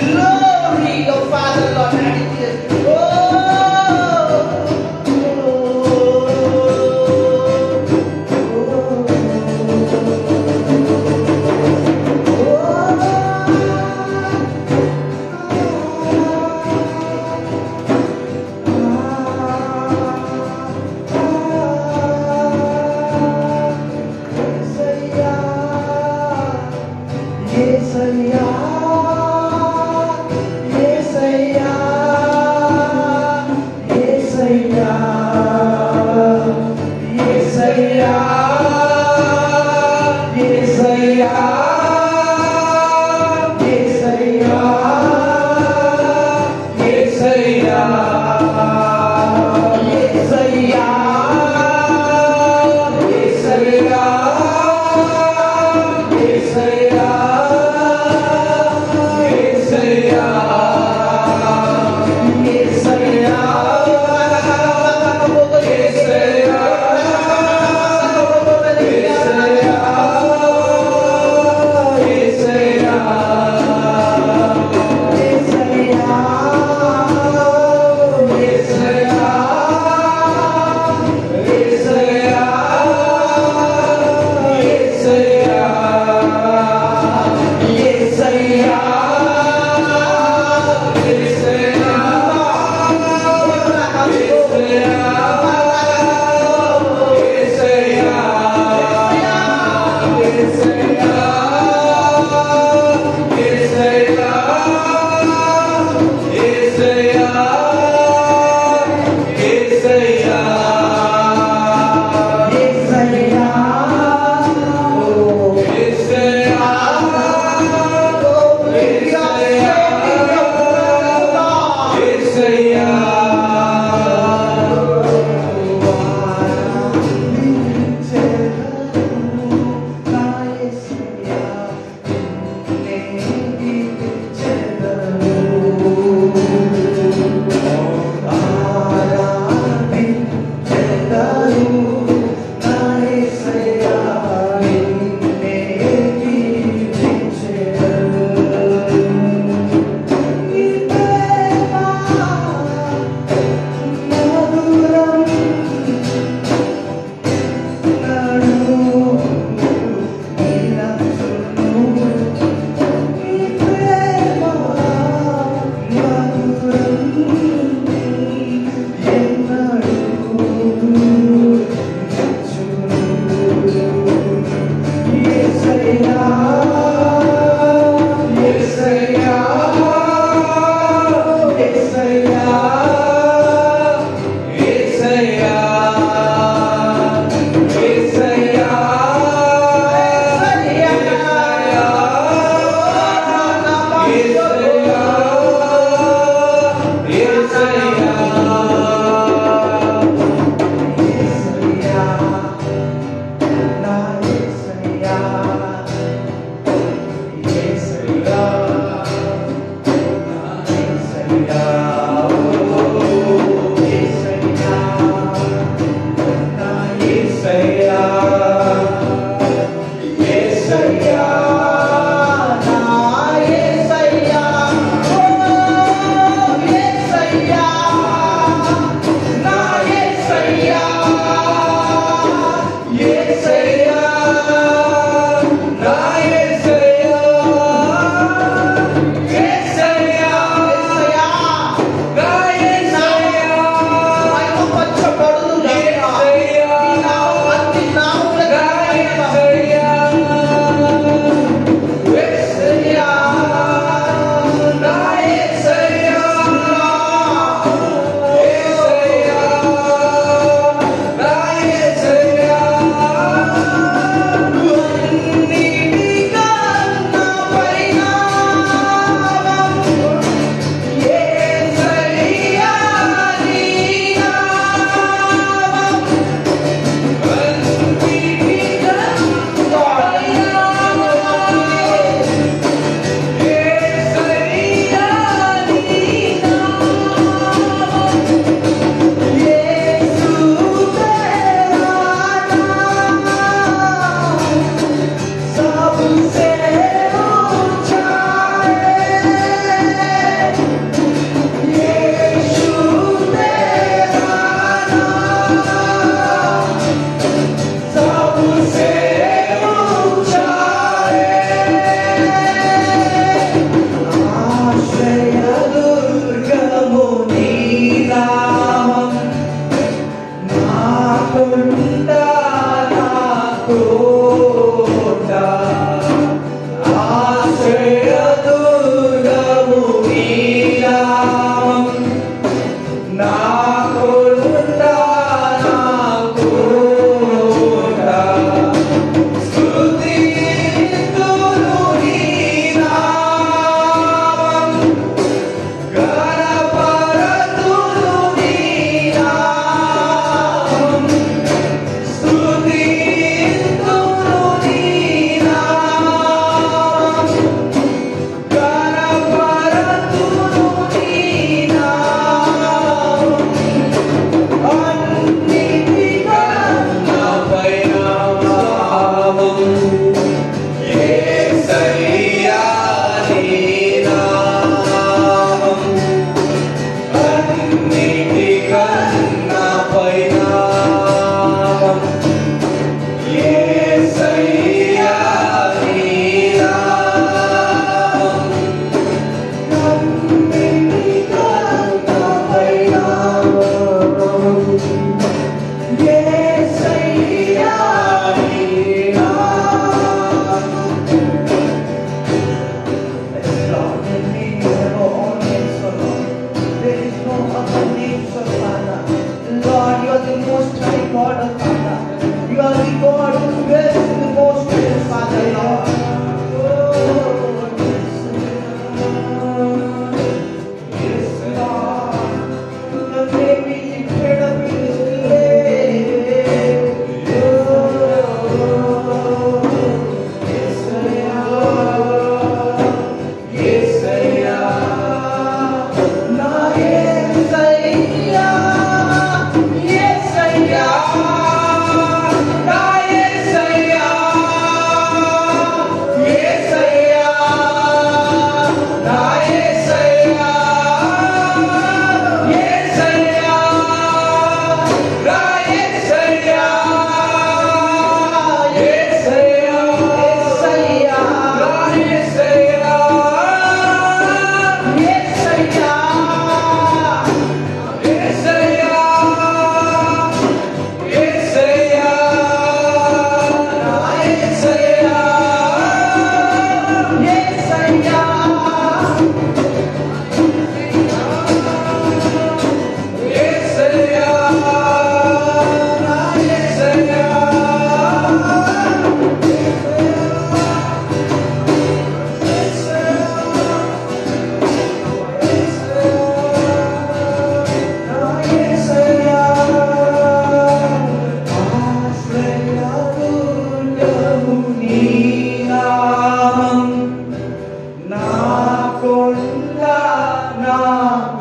glory, oh Father, Lord, and it is.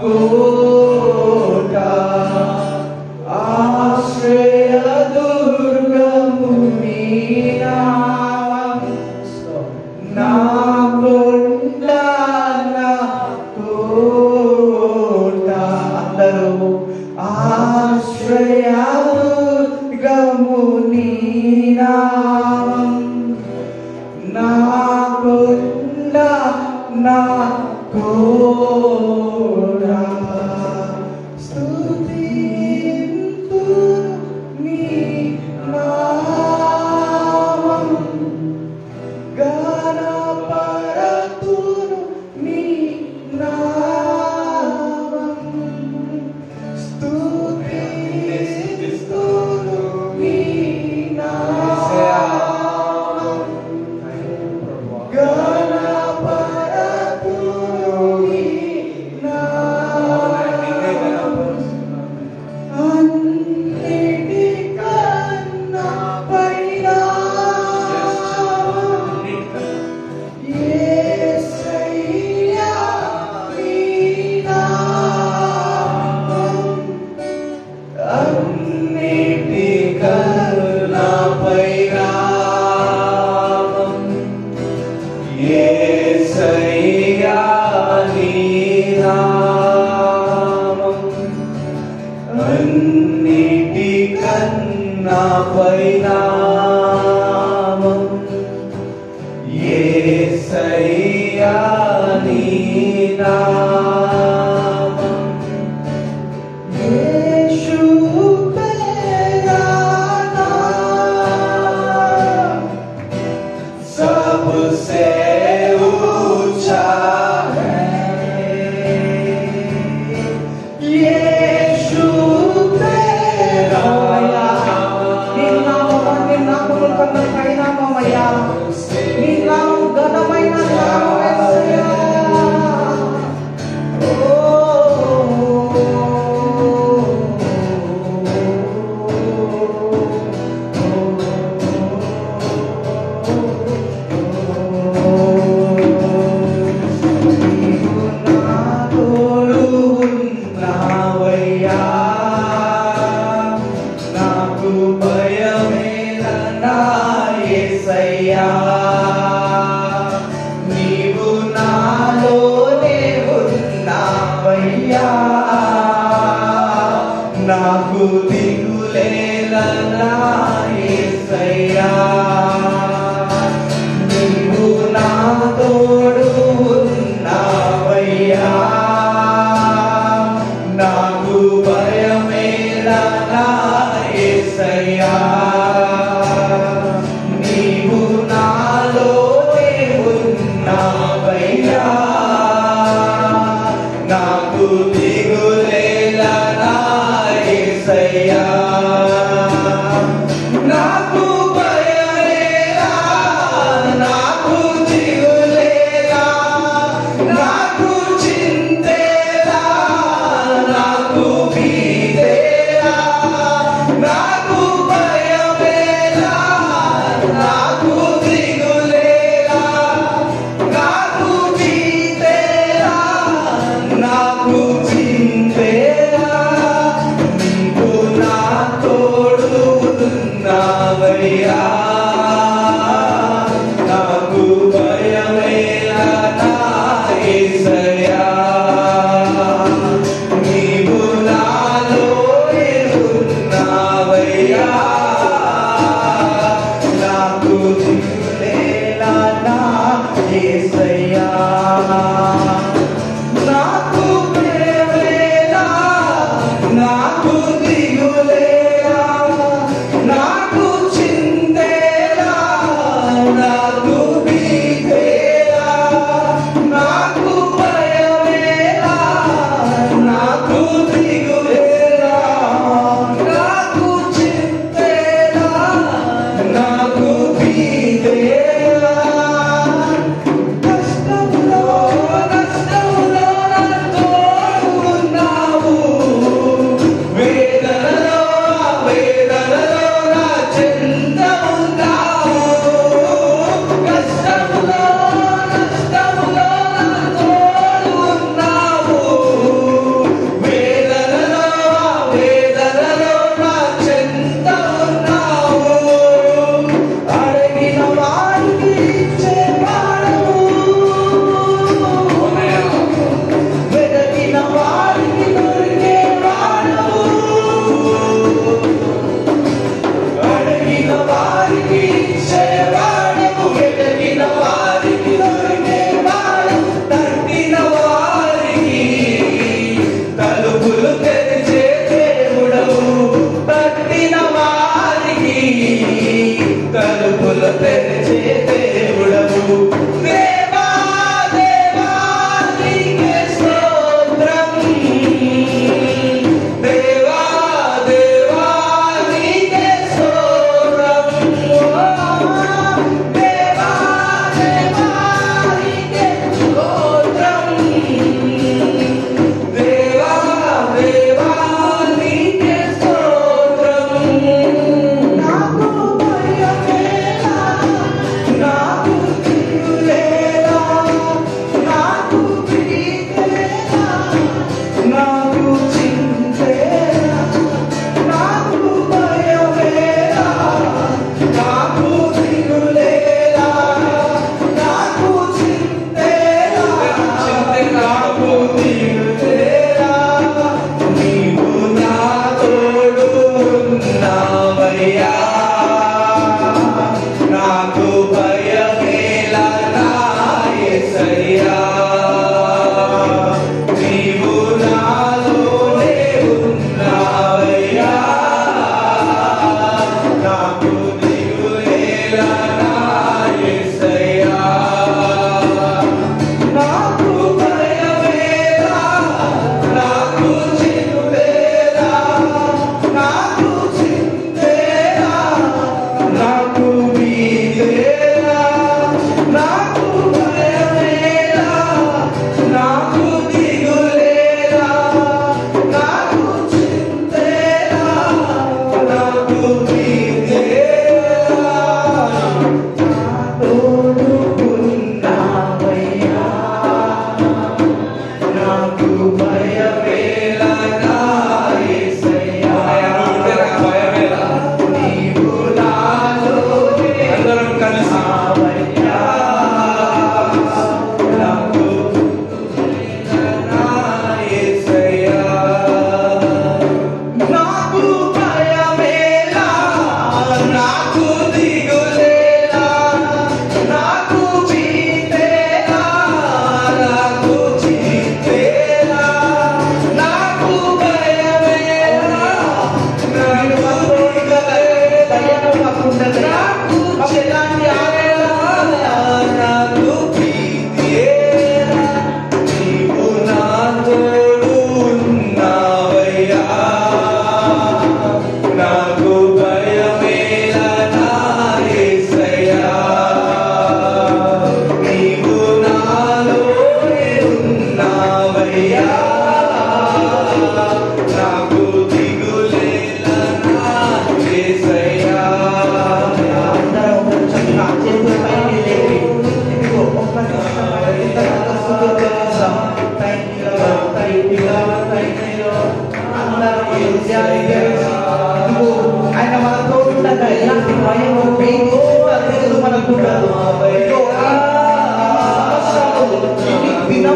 కోట ఆశ్రయ దుర్గము నీ నామం నా కొండ నా కోట అందరూ ఆశ్రయ దుర్గము నీ నామం నా కొండ నా కోట స్తుతింతు నీ నామం గణపరతును నీ నామం స్తుతింతును నీ నామం గణపరతును నీ నామం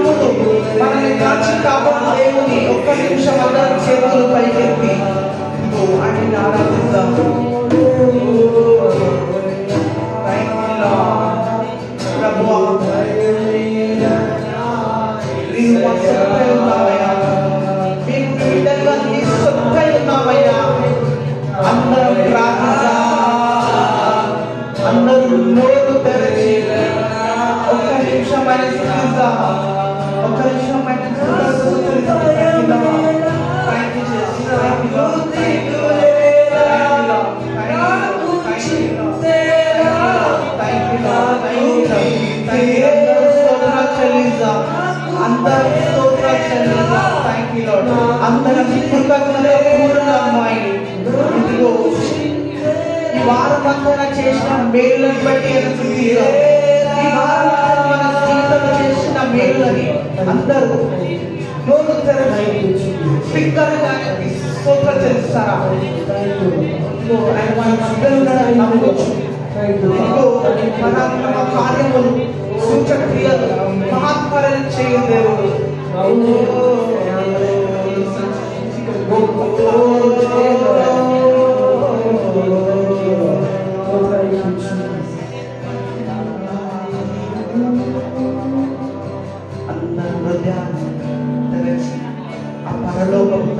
తమ్ముడు మనల్ని కాచి కాపాడు దేవుని ఒక్క నిమిషం అందరం చేతులు పైకెత్తి ఆయన ఆరాధిద్దాం. ప్రభువా నీవు మా సొత్తై ఉన్నావయ్యా, మేము నీ బిడ్డలుగా నీ సొత్తై ఉన్నావయ్యా. అందరం ప్రార్థిద్దాం, అందరూ నోరు తెరచి ఒక్క నిమిషం ఆయన స్తుతిద్దాం. ఒక్క నిమిషం ఆయన స్తుతిద్దాం. అందరం కృతజ్ఞత పూర్ణమై ఇదిగో ఈ వారం అంతా చేసిన మేలులను బట్టి ఈ వారం మన జీవితంలో చేసిన మేలులని అందరూ నోరు తెరచి బిగ్గరగా స్తోత్రం చెల్లిస్తారా? ఆయన మన మధ్యలో నమ్మవచ్చు. మన కార్యములు సూచక్రియలు మహాత్కార్యాలు చేయు దేవుడు. అందరూ హృదయాన్ని తెరచి ఆ పరలోకపు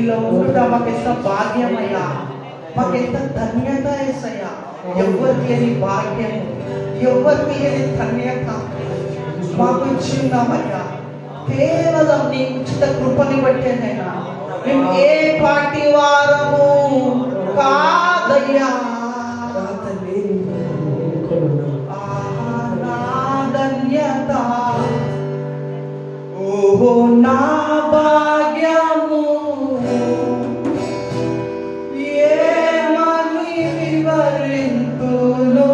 ఇలా ఉండుట మాకెంత భాగ్యమయ్యా, మాకెంత ధన్యత యేసయ్యా. ఎవరికి లేని భాగ్యం, ఎవరికి లేని ధన్యత మాకు ఇచ్చిందామయ్యా. కేవలం నీ ఉచిత కృపని బట్టేనైనా. మేము ఏ పాటి వారము కాదయ్యా. నా ధన్యత ఓహో నా భాగ్యము ఏమని వివరింతును,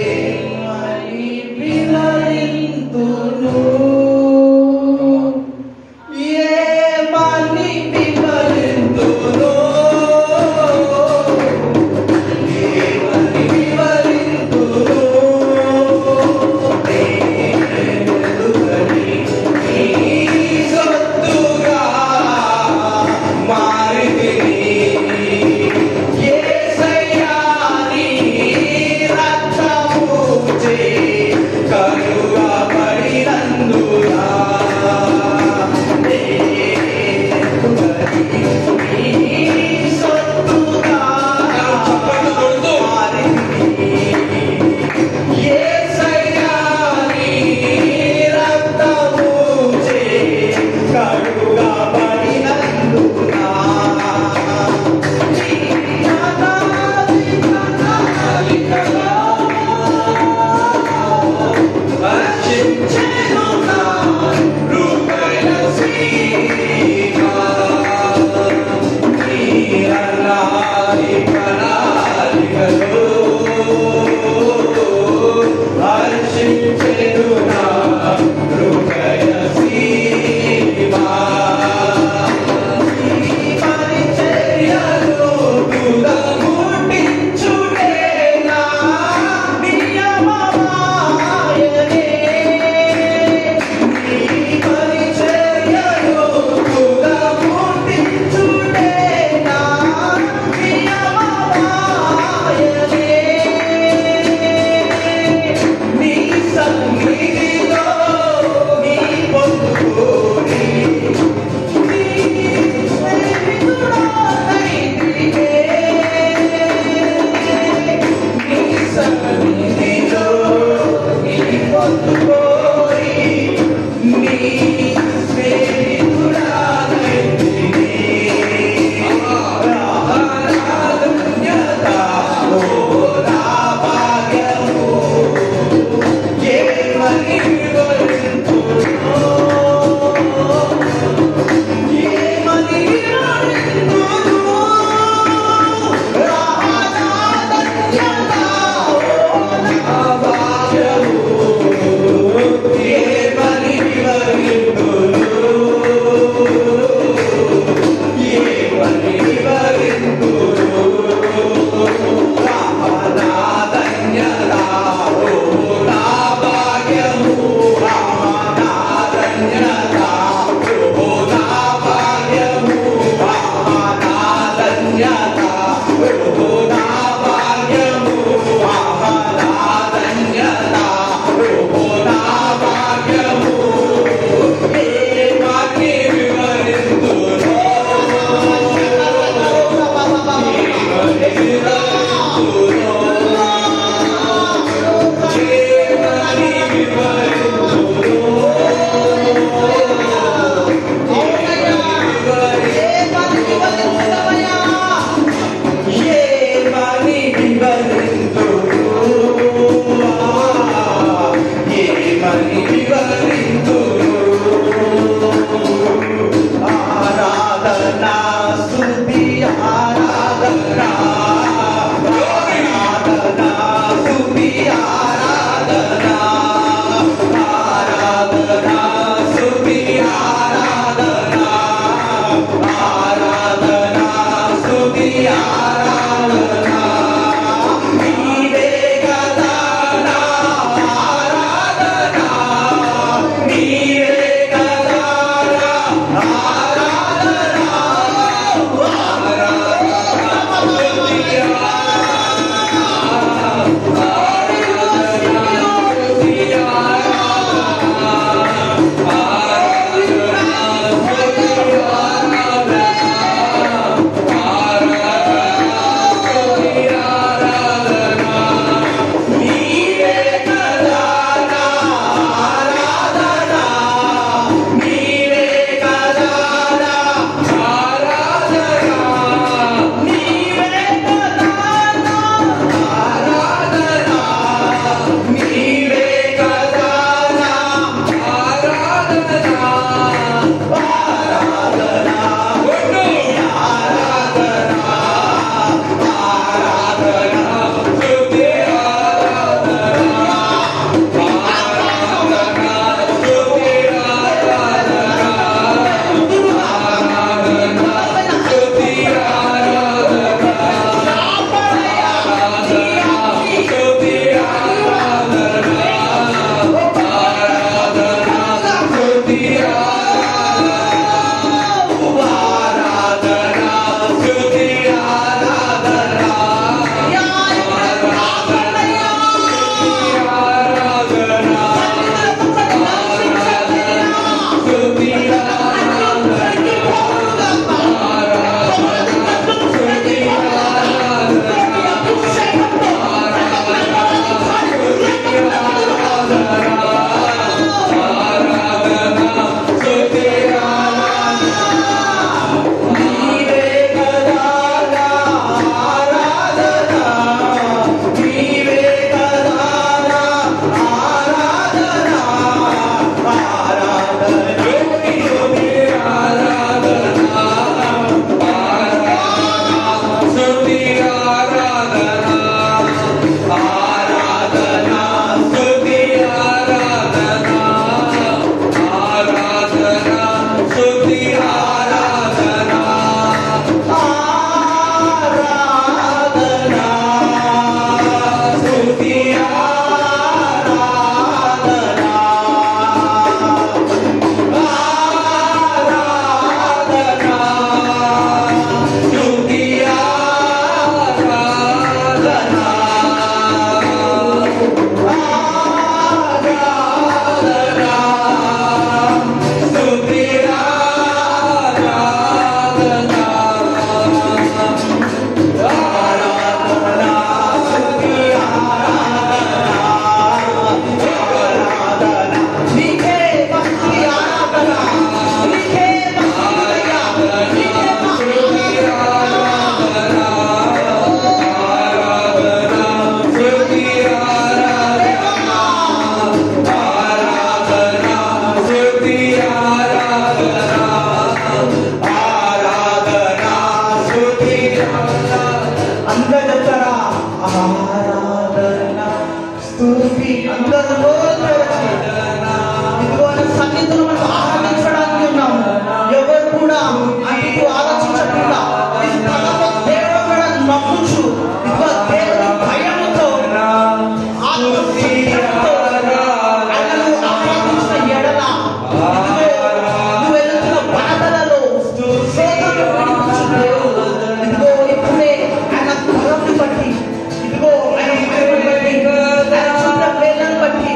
ఏమని వివరింతును, ఏమని వివరింతును. ఎవరు ఇదిగో ఆయన సన్నిధిలో మనం ఆరాధించడానికి ఉన్నాము. ఎవరు కూడా అందుకు ఆలోచించకుండా ఈ స్థలంలో దేవుడు కూడా నమ్ముచు ఇదిగో దేవుని భయముతో ఆత్మశక్తితో ఆయనను ఆరాధించిన ఎడల నువ్వు వెళ్తున్న బాధలలో శోధనలు విడిపించు దేవుడు. ఇదిగో ఇప్పుడే ఆయన కరుణను బట్టి ఇదిగో ఆయన కరుణను బట్టి ఆయన చూపిన వేలను బట్టి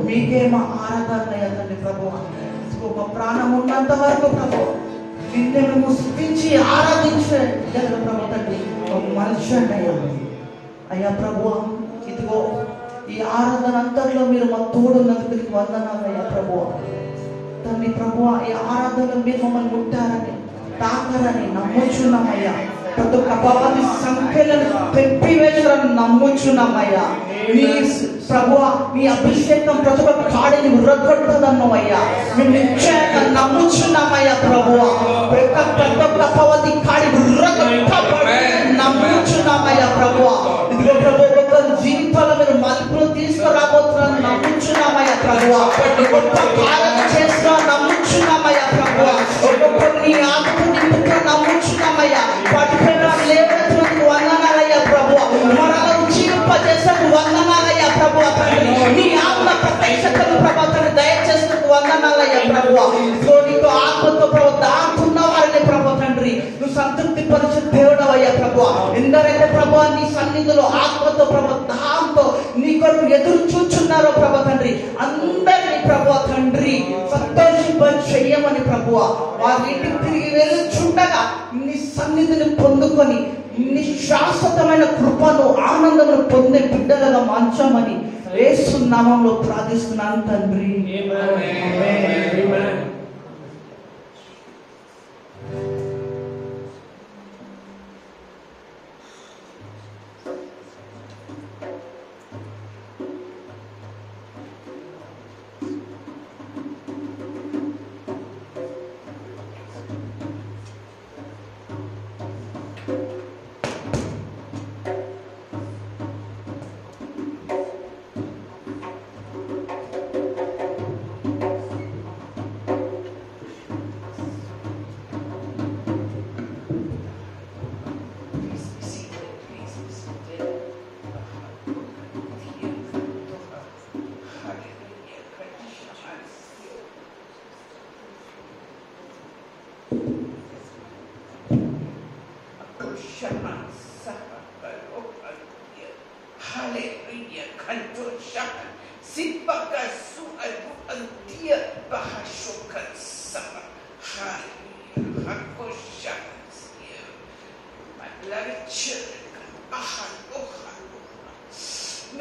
మీకే మా ఆరాధన తండ్రి ప్రభువా. మా ప్రాణం ఉన్నంత వరకు ప్రభు నిన్నే మేము స్తుతించి ఆరాధించే ప్రభు తండ్రి మనిషి అయ్యా. అయ్యా ప్రభువా, ఇదిగో ఈ ఆరాధన అంతట్లో మీరు మా తోడున్నందుకు నీకు వందనాలు అయ్యా ప్రభువా. తండ్రి ప్రభువా, ఈ ఆరాధనలో మీరు మమ్మల్ని ముట్టారని తాకారని నమ్ముచున్నామయ్యా. ప్రతి ఒక్క అపవాది సంఖ్యలను తెప్పివేశారని నమ్ముచున్నామయ్యా. నీ ప్రభువా, నీ అభిషేకం ప్రతి ఒక్క కాడిని ఉర్రగొట్టదన్నమయ్యా. మేము నిశ్చయంగా నమ్ముచున్నామయ్యా ప్రభువా. ప్రతి ఒక్క అపవాది కాడి ఉర్రగొట్టబడి నమ్ముచు తీసుకురాబోతున్నాను నమ్ముచున్నామయ్యా ప్రభువా. గొప్ప కార్యాలు చేస్తున్నా నమ్ముచున్నామయ్యా ప్రభువా. నీ ఆత్మ నింపుతో నమ్ముచున్నామయ్యా. పడిపోయిన లేవనెత్తినందుకు వందనాలయ్యా ప్రభువా. మరలా జీవింపజేసేందుకు వందనాలయ్యా ప్రభువా తండ్రి. నీ ఆత్మ ప్రత్యక్షతను ప్రభువా తండ్రి దయచేసేందుకు వందనాలయ్యా ప్రభువా. నీకు ఆత్మతో ప్రభు దాంతున్న వారిని ప్రభు తండ్రి నువ్వు సంతృప్తి పరిచే దేవుడవయ్యా ప్రభువా. ఎందరైతే ప్రభువా నీ సన్నిధిలో ఆత్మతో ప్రభు దాంతో నీ కొరకు ఎదురు చూచున్నారో ప్రభు తండ్రి అందరినీ ప్రభువా తండ్రి సంతోషింప చెయ్యమని ప్రభువా. వారి ఇంటికి తిరిగి వెళ్ళుచుండగా నీ సన్నిధిని పొందుకొని నీ శాశ్వతమైన కృపను ఆనందమును పొందే బిడ్డలుగా మార్చమని యేసు నామములో ప్రార్థిస్తున్నాను తండ్రి.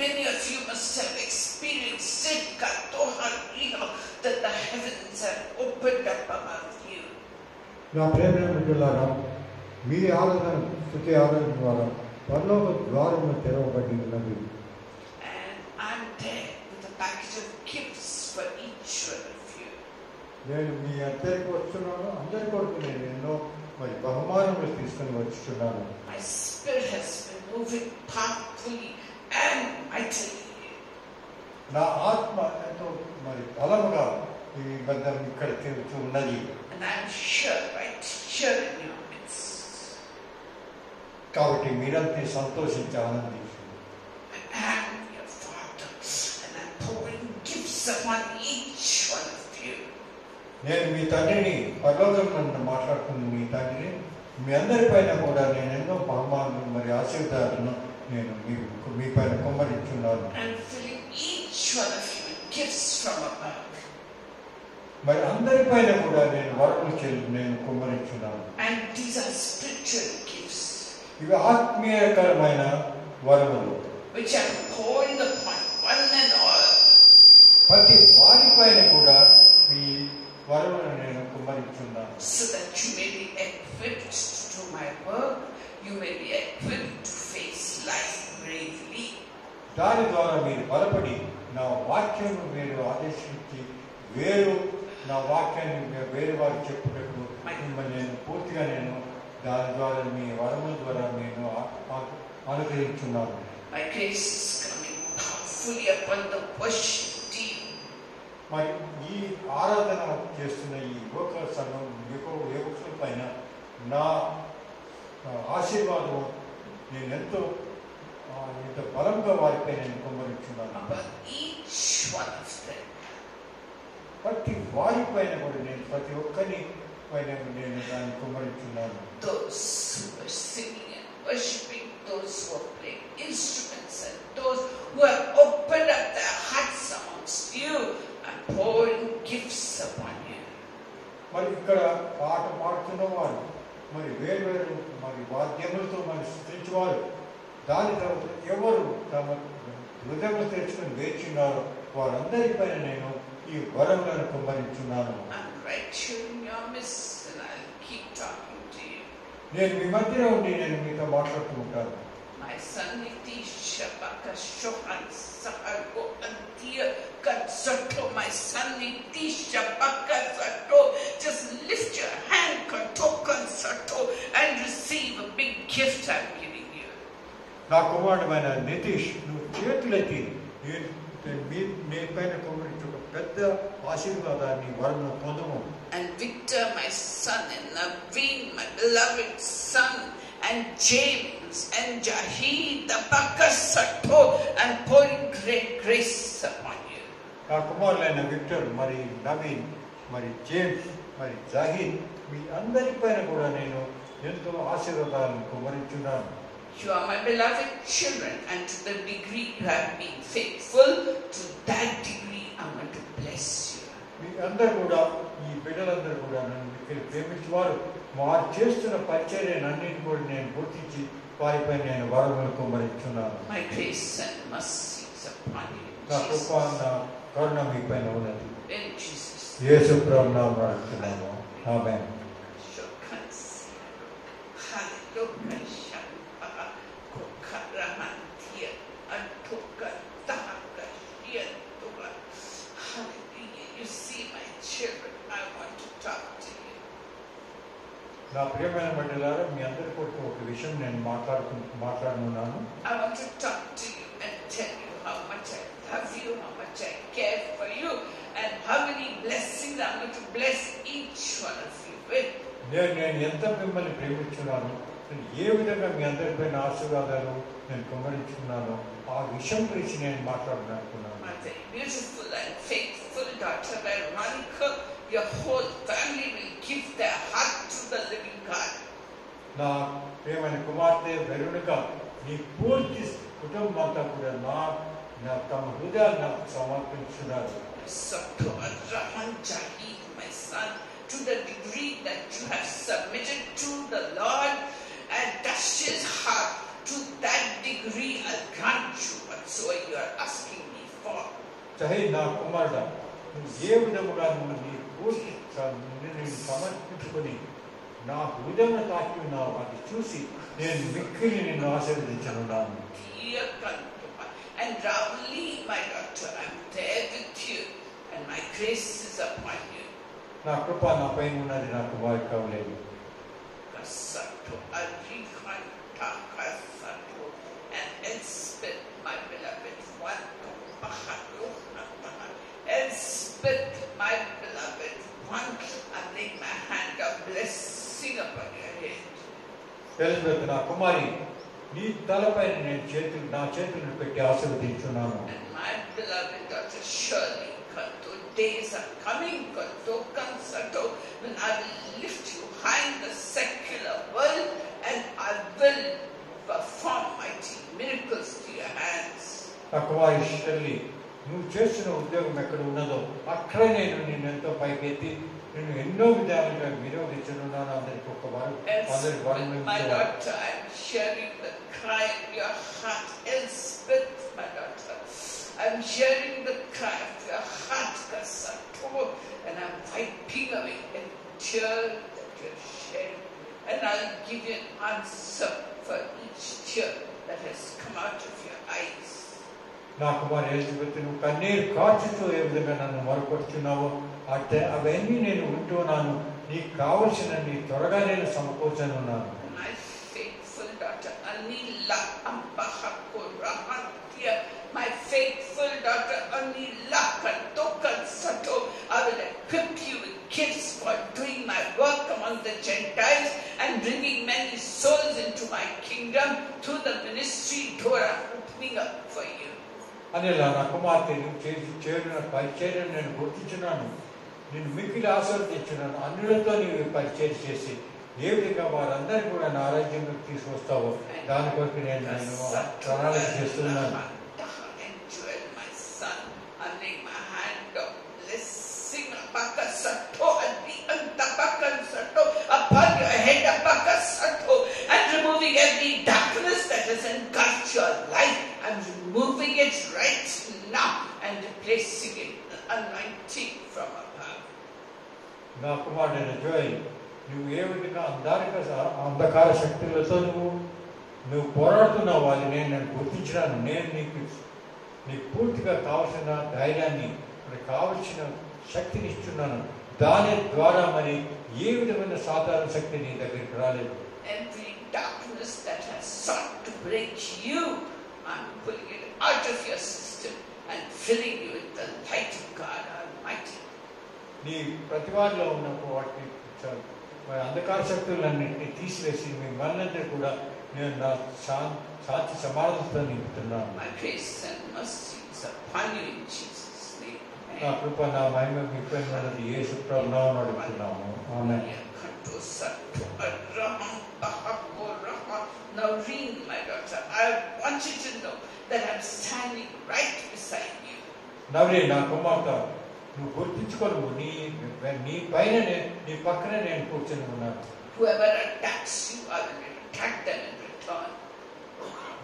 Many of you must have experienced it, that the heavens have opened up above you. నా ప్రియమైన బిడ్డలారా, మీ ఆరాధన స్తుతి ఆరాధన ద్వారా పరలోక ద్వారము తెరవబడి ఉన్నది. And I'm there with a package of gifts for each one of you. నేను మీ అందరికి వస్తున్నాను, అందరి కొరకు నేను ఎన్నో మరి బహుమానములు తీసుకొని వచ్చుచున్నాను. My spirit has been moving powerfully and mightily. నా ఆత్మ ఎంతో మరి బలముగా ఈ బంధం ఇక్కడ తిరుగుతూ ఉన్నది. And I'm sure, right here in your midst. కాబట్టి మీరంతా సంతోషించి ఆనందించు. I am your Father, and I'm pouring gifts upon each one of you. నేను మీ తండ్రిని, పరలోకం నన్ను మాట్లాడుతున్న మీ తండ్రిని, మీ అందరి పైన కూడా నేను ఎన్నో బహుమానులు మరి ఆశీర్వాదాలను నేను మీ పైన కుమ్మరించున్నాను. And filling each one of you with gifts from above. మరి అందరి పైన కూడా నేను వరములు నేను కుమ్మరించున్నాను. And these are spiritual gifts, ఇవి ఆత్మీయకరమైన వరములు, which I'm pouring upon one and all. ప్రతి వారి పైన కూడా ఈ వరములను నేను కుమ్మరించున్నాను. So that you may be equipped to do my work, you may be equipped to face life bravely. దాని ద్వారా మీరు బలపడి నా వాక్యం మీరు ఆదేశించి నా వాక్యాన్ని వేరే వారు చెప్పుటకు మిమ్మల్ని నేను పూర్తిగా నేను దాని ద్వారా మీ వరముల ద్వారా నేను అనుగ్రహించున్నాను. My grace is coming powerfully upon the worship team. మరి ఈ ఆరాధన చేస్తున్న ఈ యువక సంఘం యువకుల పైన నా ఆశీర్వాదం నేను ఎంతో బలంగా వారిపై నేను కుమ్మరించున్నాను. About each one of them. ప్రతి వారి పైన కూడా నేను ప్రతి ఒక్కరి పైన నేను దాన్ని కుమ్మరించున్నాను. Those who are singing and worshiping, those who are playing instruments, and those who have opened up their hearts amongst you and pouring gifts upon you. మరి ఇక్కడ పాట పాడుతున్న వారు, మరి వేరు మరి వాద్యములతో మరి స్థుతించేవారు, దాని తర్వాత ఎవరు తమ హృదయము తెచ్చుకొని వేచున్నారో వారందరిపైన నేను ఈ వరములను కుమ్మరించున్నాను. నేను మీ మధ్యలో ఉండి నేను మీతో మాట్లాడుతూ ఉంటాను. My son Nitisha Bakasato, just lift your hand, Kato, and receive a big gift I'm giving you. నా కుమారుడైన నితీష్, నువ్వు చేతులెత్తి నీ పైన కుమ్మరించి ఒక పెద్ద ఆశీర్వాదాన్ని వరమును పొందము. And Victor, my son, and Naveen, my beloved son, and James, and Jahid, the Bakasato, and pouring great grace upon you. నా కుమారులైన విక్టర్, మరి నవీన్, మరి జేమ్స్, మరి జాహీద్, మీ అందరి పైన కూడా నేను ఎంతో ఆశీర్వాదాలను కుమ్మరించున్నాను. You are my beloved children, and to the degree you have been faithful, to that degree I'm going to bless you. మీ అందరూ కూడా, ఈ బిడ్డలందరూ కూడా నన్ను మిక్కిలి ప్రేమించేవారు. వారు చేస్తున్న పరిచర్యలన్నింటినీ కూడా నేను గుర్తించి వారిపై నేను వరములు కుమ్మరించున్నాను. My grace and mercy is upon you. నా కృప, నా కరుణ మీ పైన ఉన్నది. In Jesus' యేసు ప్రభువు నామమున అడుగుతున్నాను. ఆమేన్. You see my children, I want to talk to you. నా ప్రియమైన బిడ్డలారా, మీ అందరి కొరకు ఒక విషయం నేను మాట్లాడుతున్నాను. I want to talk to you and tell you how much I love you, how much I care for you, and how many blessings I'm going to bless each one of you with. నేను ఎంత మిమ్మల్ని ప్రేమించున్నాను, ఏ విధంగా మీ అందరిపైన ఆశీర్వాదాలు నేను కుమ్మరించుకున్నాను, ఆ విషయం గురించి నేను మాట్లాడుతున్నాను. My very beautiful and faithful daughter Veronica, your whole family will give their heart to the living God. నా ప్రియమైన కుమార్తె వెరునిక, నీ పూర్తి కుటుంబం అంతా కూడా నా తమ హృదయాలు నాకు సమర్పించున్నారు. My son, to the degree that you have submitted to the Lord and touched his heart, to that degree I'll grant you whatsoever you are asking me for. నా కుమారుడా, నువ్వు ఏ విధముగా నువ్వు నీ పూర్తి నిన్ను సమర్పించుకొని నా హృదయం తాకి ఉన్నావు, అది చూసి నేను మిక్కిలి నిన్ను ఆశీర్వదించనున్నాను. And Ravli, my daughter, I'm there with you, and my grace is upon you. నా కృప నా పైన ఉన్నది, నా కుమారుడు కావలేదు. And Elspeth, my beloved one, Elspeth, my beloved one, I lay my hand of blessing upon your head. Elizabeth, నా కుమారి, నీ తలపైన నేను నా చేతులను పెట్టి ఆశీర్వదించున్నాను. And my beloved daughter Shirley, days are coming, when I will lift you high in the secular world, and I will perform mighty miracles to your hands. నా కుమారి Shirley, నువ్వు చేస్తున్న ఉద్యోగం ఎక్కడ ఉన్నదో అక్కడే నేను నిన్ను ఎంతో పైకెత్తి నేను ఎన్నో విధాలుగా వినియోగించనున్నాను. అందరికి ఒక వారు అందరికి వరం. My daughter, I am hearing the cry of your heart. Elspeth, my daughter, I am hearing the cry of your heart, Kasato, and I am wiping away a tear that you have shed, and I will give you an answer for each tear that has come out of your eyes. నా కుమారి Elizabeth, నువ్వు కన్నీరు కార్చుతూ ఏ విధంగా నన్ను మొరపడుతున్నావో అంటే అవన్నీ నేను ఉంటున్నాను. నీకు కావలసిన నీ త్వరగా నేను సమకూర్చనున్నాను. My faithful daughter Anila Ambahakorahantia, my faithful daughter Anila Kantokan Sato, I will equip you with gifts for doing my work among the Gentiles and bringing many souls into my kingdom through the ministry door I'm opening up for you. అనిలా, నా కుమార్తె, నువ్వు చేరిన పరిచర్యను నేను గుర్తించున్నాను. నేను మిక్కిలి ఆశీర్వదించున్నాను. అన్యులతో నీవు పరిచయం చేసి ఏ విధంగా వారందరినీ కూడా నా రాజ్యంలోకి తీసుకొస్తావో దాని కొరకు నేను ప్రణాళిక చేస్తున్నాను. Upon your head, and removing every darkness that has engulfed your life, I'm removing it right now and replacing it with anointing from above. నా కుమారుడైన జోయల్, నువ్వు ఏ విధంగా అంధకార శక్తులతో నువ్వు పోరాడుతున్నావు, అది నేను గుర్తించినాను. నేను నీకు పూర్తిగా కావలసిన ధైర్యాన్ని, కావలసిన శక్తిని ఇస్తున్నాను. దాని ద్వారా మరి ఏ విధమైన సాధారణ శక్తి నీ దగ్గరికి రాలేదు. Every darkness that has sought to break you, I'm pulling it out of your system and filling you with the light of God Almighty. నీ ప్రతి వారిలో ఉన్న వాటిని మరి అంధకార శక్తులన్నింటినీ తీసివేసి మిమ్మల్ని కూడా నేను నా శాంతి సమాధానంతో నింపుతున్నాను. My grace and mercy is upon you in Jesus' name. నా కృప నా మహిమ మీపై ఉన్నది యేసు ప్రభు నామమున అడుగుతున్నాము. ఆమేన్. Now ring, my daughter. I want you to know that I'm standing right beside you. నవరి నా కుమార్తె, నువ్వు గుర్తించుకోను, నీ పైన నీ పక్కనే నేను కూర్చొని ఉన్నాను. Whoever attacks you, I will attack them in return.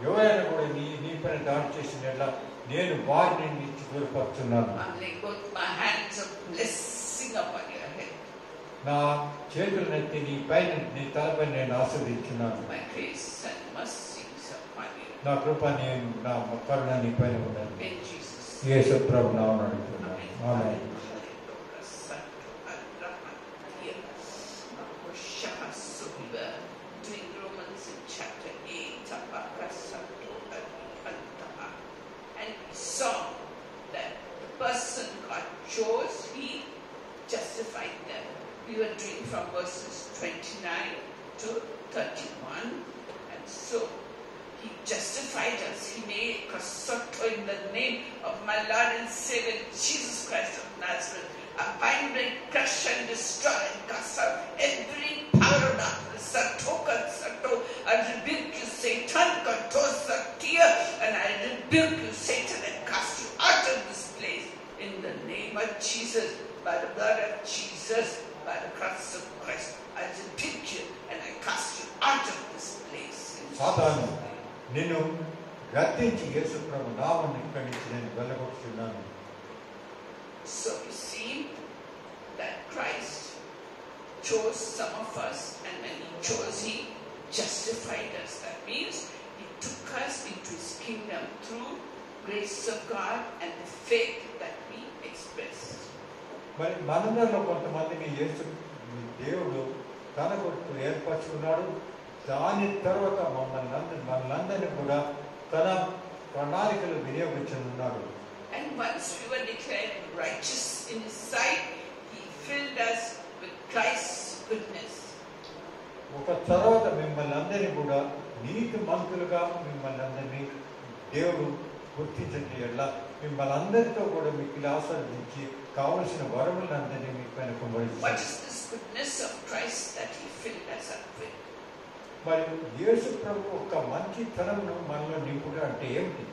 ఎవరైనా కూడా నీ పైన దాడి చేసినట్లా నేను వారిని నుంచి దూరపరుచున్నాను. I'm laying both my hands of blessing upon your head. నా చేతులనెత్తి నీ పైన నీ తలపై నేను ఆశీర్వదించున్నాను. My grace and mercy is upon you. నా కృప నా కరుణ నీ పైన ఉన్నది. In Jesus' యేసు ప్రభు నామమున అడుగుతున్నాను. ఆమేన్. Doing Romans in chapter 8, and we saw that the person God chose, He justified them. We were doing from verses 29 to 31, and so He justified us. He made Kasoto in the name of my Lord and Savior Jesus Christ of Nazareth. I bind and crush and destroy and cast out every power of darkness. Sato, I rebuke you, Satan, Satia, and I rebuke you, Satan, and cast you out of this place in the name of Jesus, by the blood of Jesus, by the cross of Christ. I rebuke you and I cast you out of this place. సాతాను నిన్ను గద్దించి యేసు ప్రభు నామమున ఇక్కడి నుంచి నేను వెళ్ళగొట్టుచున్నాను. So we see that Christ chose some of us, and when He chose, He justified us. That means He took us into His kingdom through grace of God and the faith that we expressed. మరి మనందరిలో కొంతమందిని యేసు దేవుడు తన కొరకు ఏర్పరచుకున్నాడు. దాని తర్వాత మనందరినీ కూడా తన ప్రణాళికలు వినియోగించనున్నాడు. And once we were declared righteous in His sight, He filled us with Christ's goodness. ఒక తర్వాత మిమ్మల్ని అందరినీ కూడా నీతి మంతులుగా మిమ్మల్ని అందరినీ దేవుడు గుర్తించండి. ఎట్లా మిమ్మల్ని అందరితో కూడా మీకు ఆస్వాదించి కావలసిన వరములందరినీ మీ పైన కుమ్మరిస్తారు. What is this goodness of Christ that He filled us up with? మరి యేసు ప్రభు ఒక మంచితనమును మనలో నింపుట అంటే ఏమిటి?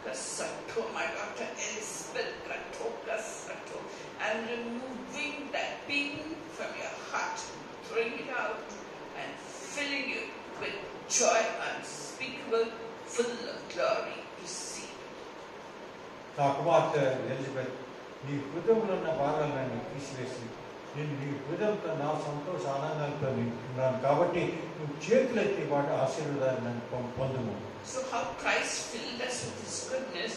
Kasato, my daughter Elspeth, Kasato, and removing that pain from your heart, throwing it out and filling you with joy unspeakable, full of glory. Receive. నా కుమార్తె Elizabeth, నీ హృదయంలో ఉన్న భారాలను తీసివేసి నేను నీ హృదయంతో నా సంతోష ఆనందాలతో నింపుతున్నాను కాబట్టి నువ్వు చేతులెత్తి వాటి ఆశీర్వాదాన్ని పొందుము. So how Christ filled us with His goodness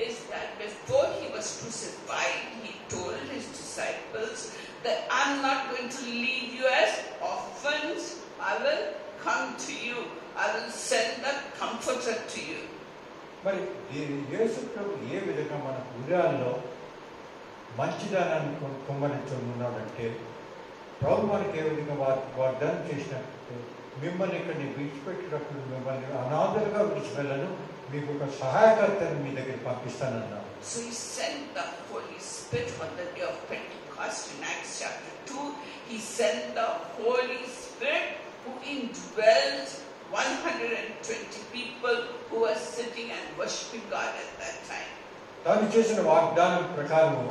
is that before He was crucified, He told His disciples that I'm not going to leave you as orphans. I will come to you. I will send the Comforter to you. మరి యేసు ప్రభు ఏ విధంగా మన హృదయాల్లో మంచిదానాన్ని కుమ్మరించున్నాడంటే ప్రభు మనకి ఏ విధంగా వాగ్దానం చేసినట్టు మిమ్మల్ని ఇక్కడ విడిచిపెట్టినప్పుడు మిమ్మల్ని అనాథలుగా విడిచిపెళ్ళను, మీకు ఒక సహాయకర్తను మీ దగ్గర పంపిస్తానన్నా. So He sent the Holy Spirit on the day of Pentecost in Acts chapter 2. He sent the Holy Spirit who indwelt 120 people who were sitting and worshipping God at that time. తాను చేసిన వాగ్దానం ప్రకారము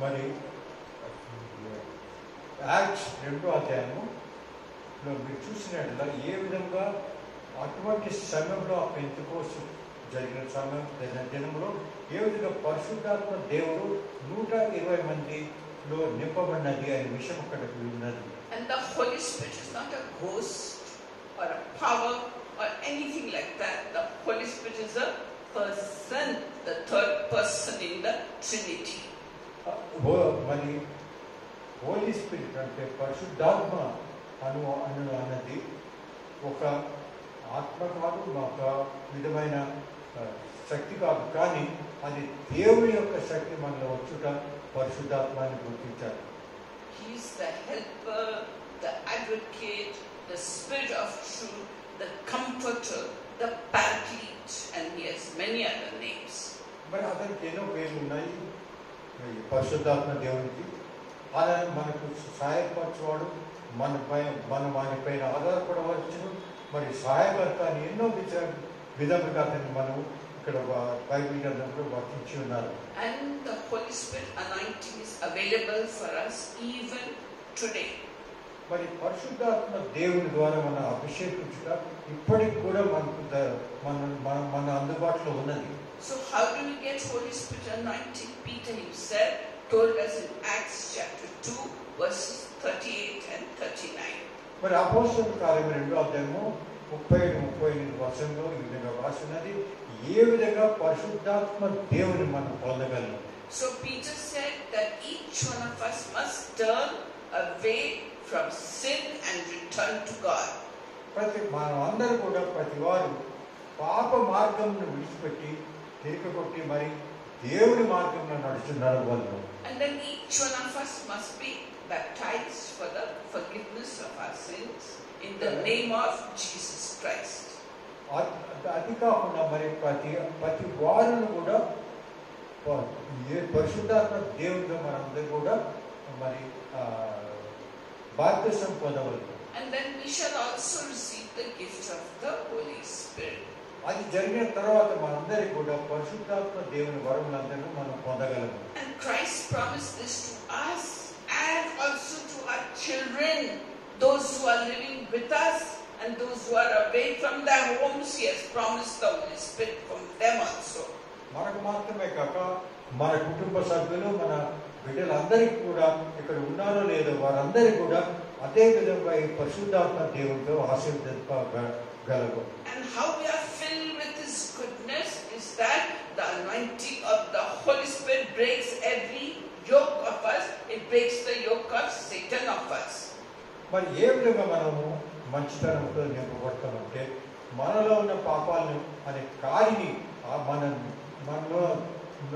మరి acts 2వ అధ్యాయములో మీరు చూసినట్ల ఏ విధంగా అటువంటి సమయంలో ఆ పెంతెకోస్తు జరిగిన దినంలో ఏ విధంగా పరిశుద్ధాత్మ దేవుడు 120 మందిలో నింపబడినది అనే విషయం అక్కడ ఉన్నది. And the Holy Spirit is not a ghost or a power or anything like that. The Holy Spirit is a person, the third person in the Trinity. మరి హోలీ స్పిరిట్ అంటే పరిశుద్ధాత్మ అన్నది ఒక ఆత్మ కాదు, ఒక విధమైన శక్తి కాదు, కానీ అది దేవుని యొక్క శక్తి మనలో వచ్చుట పరిశుద్ధాత్మని గుర్తించాలి. He is the helper, the advocate, the spirit of truth, the comforter, the paraclete, and he has many other names. మరి అతనికి ఎన్నో పేర్లు ఉన్నాయి ఈ పరిశుద్ధాత్మ దేవునికి. అలా మనకు సహాయపరచువాడు, వానిపైన ఆధారపడవచ్చును, మరి సహాయకర్త అని ఎన్నో విధముగా అతన్ని మనం ఇక్కడ బైబిల్ గ్రంథంలో వర్తించి ఉన్నారు. And the Holy Spirit anointing is available for us even today. మరి పరిశుద్ధాత్మ దేవుని ద్వారా మనం అభిషేకించుట ఇప్పటికి కూడా మనకు మన అందుబాటులో ఉన్నది. So how do we get Holy Spirit anointing? Peter himself told us in Acts chapter 2 verses 38 and 39. మరి అపోస్తలుల కార్యము 2వ అధ్యాయము 37-38 వచనంలో ఈ విధంగా రాసినది, ఏ విధంగా పరిశుద్ధాత్మ దేవుని మనం పొందగలం. So Peter said that each one of us must turn away from sin and return to God. మనం అందరూ కూడా ప్రతి వారు పాప మార్గంను విడిచిపెట్టి తిరిగి మరి దేవుని మార్గంలో నడవగలరు. And then each one of us must be baptized for the forgiveness of our sins in the name of Jesus Christ. అది కాకుండా మరి ప్రతి వారును కూడా పరిశుద్ధాత్మ దేవునిగా మనందరూ కూడా మరి బాప్తిసం పొందవలెను. And then we shall also receive the gift of the Holy Spirit. అది జరిగిన తర్వాత మనందరికీ కూడా పరిశుద్ధాత్మ దేవుని వరములందరూ మనం పొందగలము. And Christ promised this to us and also to our children, those who are living with us and those who are away from their homes. He has promised the Holy Spirit from them also. మనకు మాత్రమే కాక మన కుటుంబ సభ్యులు, మన బిడ్డలందరికీ కూడా ఇక్కడ ఉన్నారో లేదో వారందరికీ కూడా అదే విధంగా ఈ పరిశుద్ధాత్మ దేవునితో ఆశీర్వదింపగలరు. And how we are filled with His goodness is that the anointing of the Holy Spirit breaks every yoke of us. It breaks the yoke of Satan of us. మరి ఏ విధంగా మనము మంచితనంతో నింపబడతామంటే మనలో ఉన్న పాపాలను అనే కారిని మనలో ఉన్న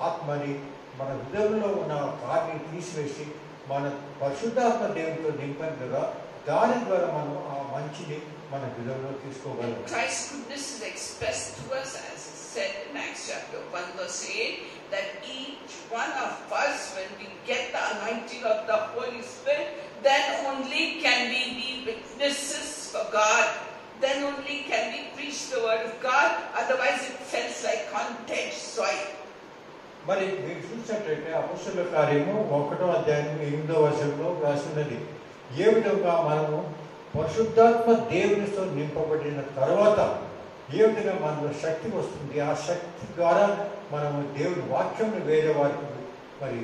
ఆత్మని మన హృదయంలో ఉన్న కారిని తీసివేసి మన పరిశుద్ధాత్మ దేవునితో నింపని కదా, దాని ద్వారా మనం ఆ మంచిని మన హృదయంలో తీసుకోగలం. Christ's goodness is expressed to us as said in Acts chapter 1 verse 8, that each one of us, when we get the anointing of the Holy Spirit, then only can we be witnesses for God. Then only can we preach the word of God. Otherwise it feels like contact soil. మరి మీరు చూసినట్లయితే అపోస్తలుల కార్యము 1వ అధ్యాయం 8వ వచనంలో రాసినది, ఏ విధంగా మనము పరిశుద్ధాత్మ దేవునితో నింపబడిన తర్వాత ఏ విధంగా మనలో శక్తి వస్తుంది, ఆ శక్తి ద్వారా మనము దేవుని వాక్యంను వేరే వారికి మరి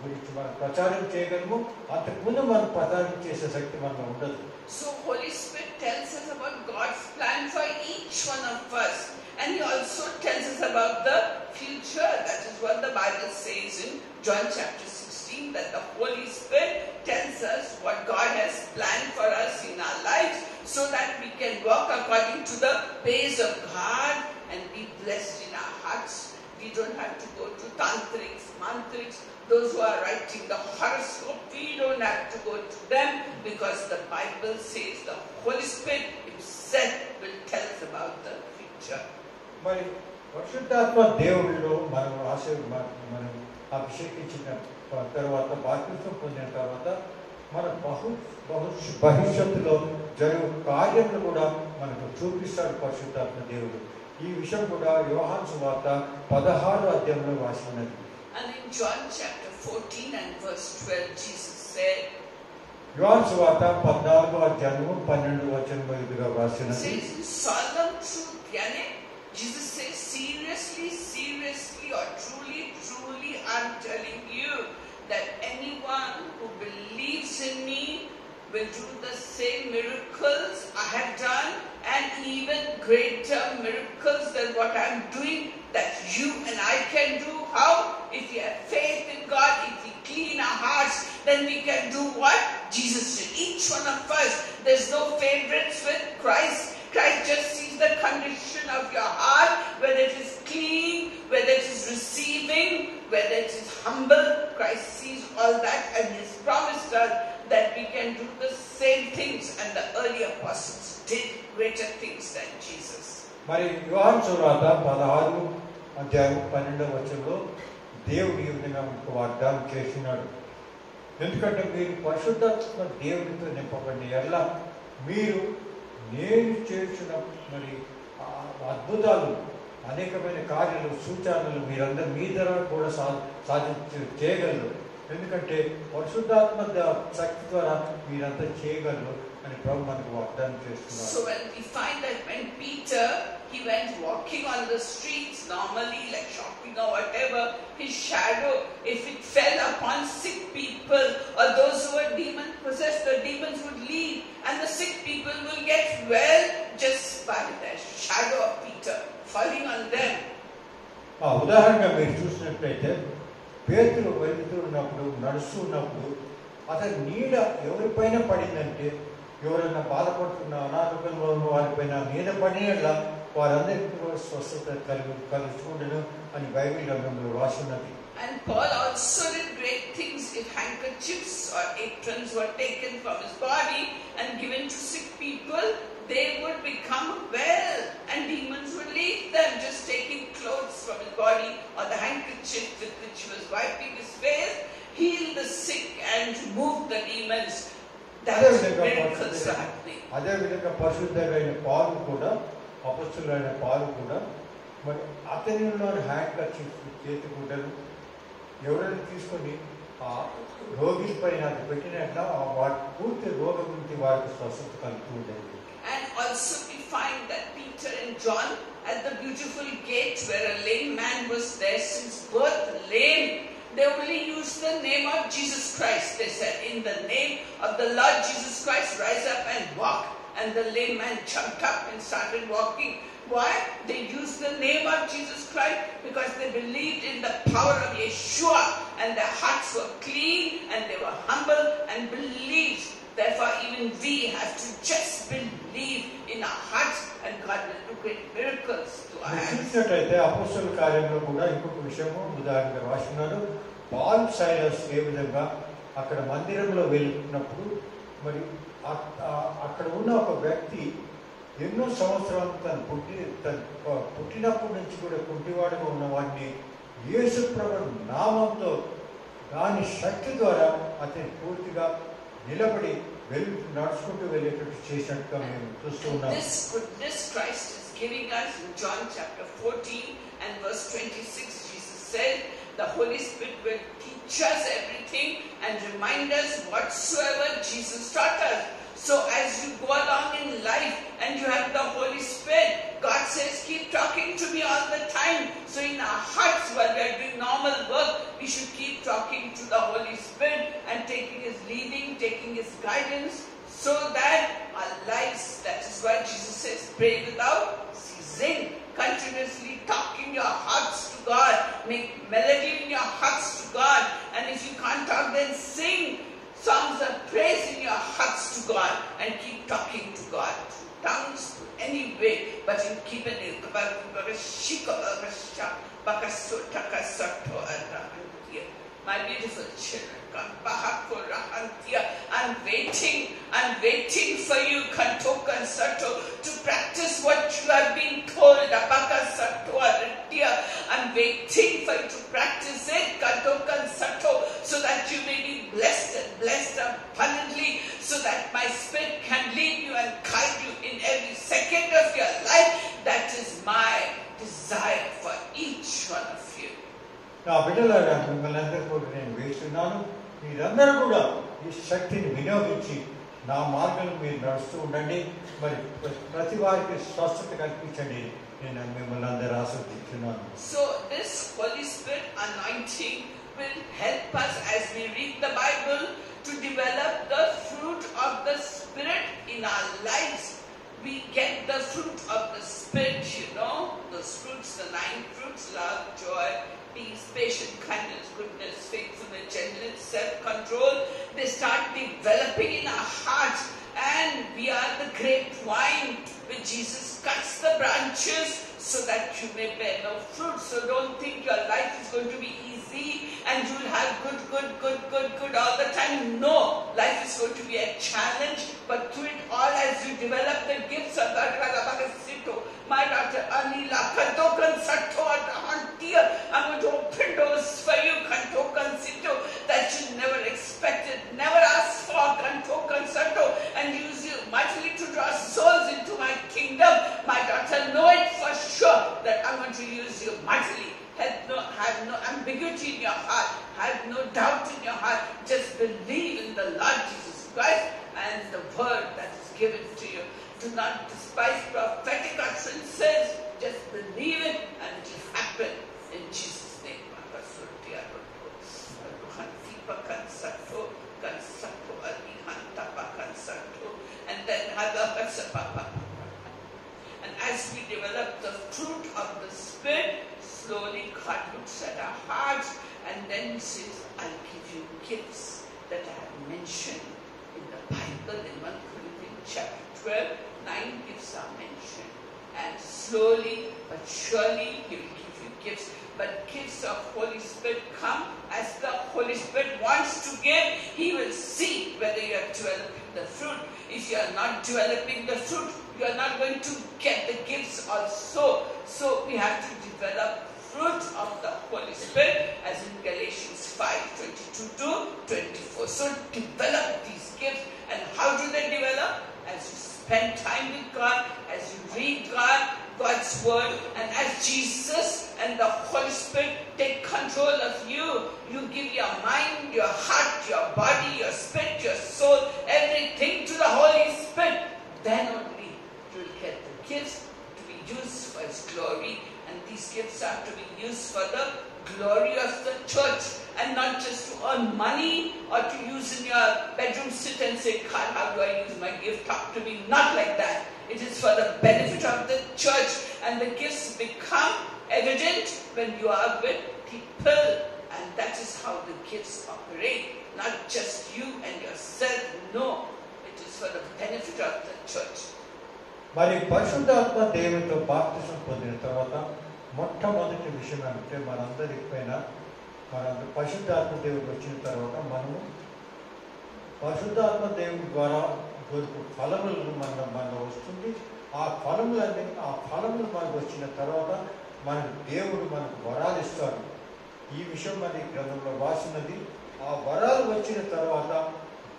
గురించి మనం ప్రచారం చేయగలము. అంతకుముందు మనం ప్రచారం చేసే శక్తి మనలో ఉండదు. So Holy Spirit tells us about God's plan for each one of us, and He also tells us about the future. That is what the Bible says in John chapter 16, that the Holy Spirit tells us what God has planned for us in our lives, so that we can walk according to the ways of God and be blessed in our hearts. We don't have to go to tantrics, mantrics, those who are writing the horoscope. We don't have to go to them, because the Bible says the Holy Spirit Himself will tell us about the future. మరి పరిశుద్ధాత్మ దేవుడిలో మనం మనం అభిషేకించిన తర్వాత బాప్తిసం పొందిన తర్వాత మన భవిష్యత్తులో జరుగు కార్యములు కూడా మనకు చూపిస్తాడు పరిశుద్ధాత్మ దేవుడు. ఈ విషయం కూడా యోహాను సువార్త 16వ అధ్యాయంలో రాసి ఉన్నది. And in John chapter 14 and verse 12, Jesus said, యోహాను సువార్త 14వ అధ్యాయము 12వ వచనంలో ఇదిగా రాసినది, says in solemn truth, yani Jesus says, seriously or truly I'm telling you that anyone who believes in me will do the same miracles I have done, and even greater miracles than what I'm doing, that you and I can do. How? If we have faith in God, if we clean our hearts, then we can do what Jesus did. Each one of us, there's no favorites with Christ. Christ just sees the condition condition of your heart, whether it is clean, whether it is receiving, whether it is humble. Christ sees all that and He's promised us that we can do the same things, and the early apostles did greater things than Jesus. మరి యోహాను సువార్త 16 అధ్యాయం 12వ వచనంలో దేవుడు ఈ విధంగా మనకు వాగ్దానం చేస్తున్నాడు. ఎందుకంటే మీరు పరిశుద్ధాత్మ దేవునితో నింపబడి ఎలా మీరు నేను చేసిన మరి అద్భుతాలు, అనేకమైన కార్యాలు, సూచనలు మీరందరూ మీ ద్వారా కూడా చేయగలరు. ఎందుకంటే పరిశుద్ధాత్మ శక్తి ద్వారా మీరంతా చేయగలరు అని ప్రభు మనకు వాగ్దానం చేస్తున్నారు. So when we find that when Peter, he went walking on the streets normally, like shopping or whatever, his shadow, if it fell upon sick people or those who were demon possessed, the demons would leave, and the sick people will get well just by the shadow of Peter falling on them. ఉదాహరణగా మీరు చూసినట్లయితే పేతురు వెళ్తున్నప్పుడు, నడుస్తున్నప్పుడు అతని నీడ ఎవరిపైన పడిందంటే, ఎవరైనా బాధపడుతున్న అనారోగ్యంలో ఉన్న వారిపైన నీడ పడినట్లా వారందరికీ కూడా స్వస్థత కలుగుతుండను అని బైబిల్ గ్రంథంలో రాసున్నది. And Paul also did great things. If handkerchiefs or aprons were taken from his body and given to sick people, they would become well and demons would leave them. Just taking clothes from his body or the handkerchief with which he was wiping his face, healed the sick and moved the demons. That is miracles happening. అదే విధంగా పరిశుద్ధుడైన పౌలు కూడా, అపొస్తలుడైన పౌలు కూడా మరి అతనిలో hand kerchief, చేతి గుడ్డలు ఎవరైనా తీసుకొని ఆ రోగి పైన అది పెట్టినట్లా వాటి పూర్తి రోగం నుంచి వారికి స్వస్థత కలుగుతూ ఉండేది. And also we find that Peter and John at the beautiful gate where a lame man was there since birth, lame, they only used the name of Jesus Christ. They said, in the name of the Lord Jesus Christ, rise up and walk. And the lame man jumped up and started walking. Why? They used the name of Jesus Christ because they believed in the power of Yeshua, and their hearts were clean and they were humble and believed. Therefore, even we have to just believe in our hearts, and God will do great miracles to our hands. చూసినట్లయితే అపొస్తలుల కార్యంలో కూడా ఇంకొక విషయము ఉదాహరణగా రాస్తున్నారు. Paul, Silas ఏ విధంగా అక్కడ మందిరంలో వెళ్ళినప్పుడు మరి అక్కడ ఉన్న ఒక వ్యక్తి ఎన్నో సంవత్సరాలు తను పుట్టినప్పటి నుంచి కూడా కుంటివాడుగా ఉన్న వాడిని యేసు ప్రభువు నామంతో దాని శక్తి ద్వారా అతని పూర్తిగా నిలబడి నడుచుకుంటూ వెళ్ళేటట్టు చేసినట్టుగా మేము చూస్తూ ఉన్నాం. This Christ is giving us in John chapter 14 and verse 26. Jesus said, the Holy Spirit will teach us everything and remind us whatsoever Jesus taught us. So as you go along in life and you have the Holy Spirit, God says, keep talking to me all the time. So in our hearts, while we are doing normal work, we should keep talking to the Holy Spirit and taking His leading, taking His guidance, so that our lives, that is why Jesus says, pray without ceasing, continuously talking your hearts to God, make melody in your hearts to God, and if you can't talk, then sing songs of praise in your hearts to God, and keep talking to God through tongues, through any way, but in keeping it. My beautiful children, I'm waiting for you, Kantokan Sato, to practice what you have been told. I'm waiting for you to practice it, Kantokan Sato, so that you may be blessed abundantly, so that my Spirit can lead you and guide you in every second of your life. That is my desire for each one of you. నా బిడ్డలారా, మిమ్మల్ని అందరూ కూడా నేను వేస్తున్నాను. మీరందరూ కూడా ఈ శక్తిని వినియోగించి నా మార్గంలో మీరు నడుస్తూ ఉండండి. మరి ప్రతి వారికి స్వస్థత కల్పించండి. నేను మిమ్మల్ని అందరూ ఆశీర్వదిస్తున్నాను. So this Holy Spirit anointing will help us as we read the Bible to develop the fruit of the Spirit in our lives. We get the fruit of the Spirit, those fruits, the 9 fruits, love, joy, peace, patience, kindness, goodness, faithfulness, gentleness, self-control. They start developing in our hearts, and we are the grapevine where Jesus cuts the branches so that you may bear no fruit. So don't think your life is going to be easy and you will have good all the time. No, life is going to be a challenge, but through it all, as you develop the gifts of God, my daughter Anila, I'm going to open doors for you, that you never expected, never asked for, and use you mightily to draw souls into my kingdom. My daughter, know it for sure that I'm going to use you mightily. Have no ambiguity in your heart. Have no doubt in your heart. Just believe in the Lord Jesus Christ and the word that is given to you. Do not despise prophetic utterances. Just believe it and it will happen in Jesus' name. And then and as we develop the fruit of the Spirit, slowly God looks at our hearts and then says, I'll give you gifts that I have mentioned in the Bible in 1 Corinthians chapter 12. 9 gifts are mentioned. And slowly but surely He will give you gifts. But gifts of Holy Spirit come as the Holy Spirit wants to give. He will see whether you are developing the fruit. If you are not developing the fruit, you are not going to get the gifts also. So we have to develop fruit of the Holy Spirit as in Galatians 5:22 to 24. So develop these gifts. And how do they develop? As you spend time with God, as you read God's word, and as Jesus and the Holy Spirit take control of you. You give your mind, your heart, your body, your spirit, your soul, everything to the Holy Spirit. Then only you will get the gifts to be used for His glory. And these gifts are to be used for the glory of the church, and not just to earn money or to use in your bedroom, sit and say, God, how do I use my gift? Talk to me. Not like that. It is for the benefit of the church, and the gifts become evident when you are with people, and that is how the gifts operate. Not just you and yourself. No, it is for the benefit of the church. మరి పరిశుద్ధాత్మ దేవునితో బాప్తిసం పొందిన తర్వాత మొట్టమొదటి విషయం అంటే మనందరికి పైన పరిశుద్ధాత్మ దేవుడు వచ్చిన తర్వాత మనము పరిశుద్ధాత్మ దేవుని ద్వారా దొరుకు ఫలములను మనలో వస్తుంది. ఆ ఫలములు మనకు వచ్చిన తర్వాత దేవుడు మనకు వరాలు ఇస్తాడు. ఈ విషయం మన గ్రంథంలో రాసినది. ఆ వరాలు వచ్చిన తర్వాత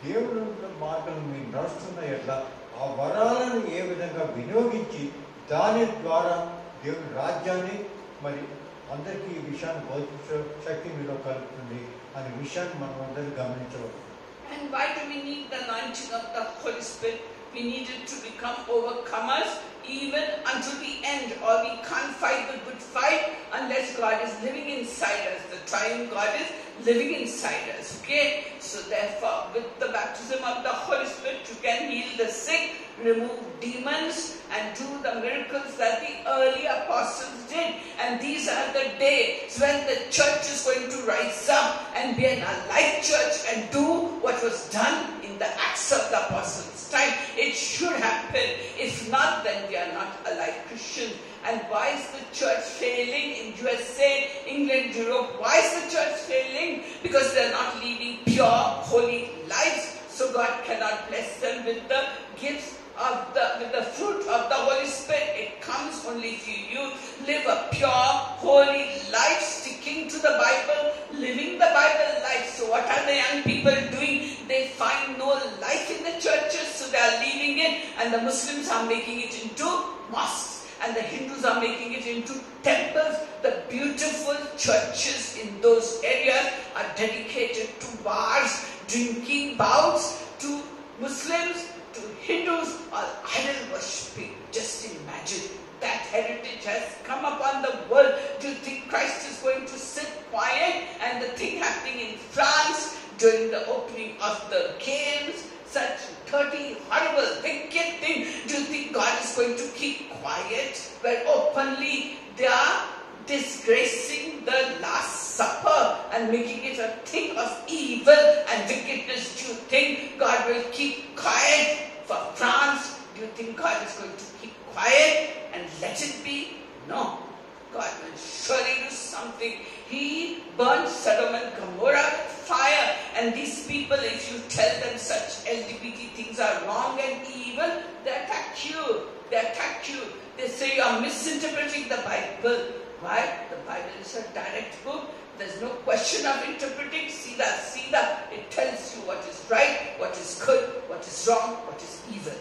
దేవుడు మార్గం మీరు నడుస్తున్న ఎట్లా ఆ వరాలను ఏ విధంగా వినియోగించి దాని ద్వారా దేవుని రాజ్యాన్ని మరి అందరికీ ఈ విషయాన్ని బోధించే శక్తి మీలో కలుగుతుంది అనే విషయాన్ని మనం అందరూ గమనించవచ్చు. And why do we need the anointing of the Holy Spirit? We need it to become overcomers even until the end, or we can't fight the good fight unless God is living inside us. The triune God is living inside us. Okay? So therefore, with the baptism of the Holy Spirit, you can heal the sick, remove demons, and do the miracles that the early apostles did. And these are the days when the church is going to rise up and be an alive church and do what was done in the Acts of the Apostles' time. It should happen. If not, then we are not alive Christians. And why is the church failing in USA, England, Europe? Why is the church failing? Because they are not leading pure, holy lives. So God cannot bless them with the gifts with the fruit of the Holy Spirit. It comes only if you live a pure, holy life, sticking to the Bible, living the Bible life. So what are the young people doing? They find no life in the churches, so they are leaving it, and the Muslims are making it into mosques, and the Hindus are making it into temples. The beautiful churches in those areas are dedicated to bars, drinking bouts, to Muslims, to Hindus, or idol worshipping. Just imagine, that heritage has come upon the world. Do you think Christ is going to sit quiet? And the thing happening in France during the opening of the games, such dirty, horrible, wicked thing. Do you think God is going to keep quiet? Where openly they are disgracing the Last Supper and making it a thing of evil and wickedness. Do you think God will keep quiet for France you think God is going to keep quiet and let it be? No. God will surely do something. He burned Sodom and Gomorrah with fire. And these people, if you tell them such LGBT things are wrong and evil, they attack you. They attack you. They say you are misinterpreting the Bible. Why? The Bible is a direct book. There's no question of interpreting. Sida. It tells you what is right, what is good, what is wrong, what is evil.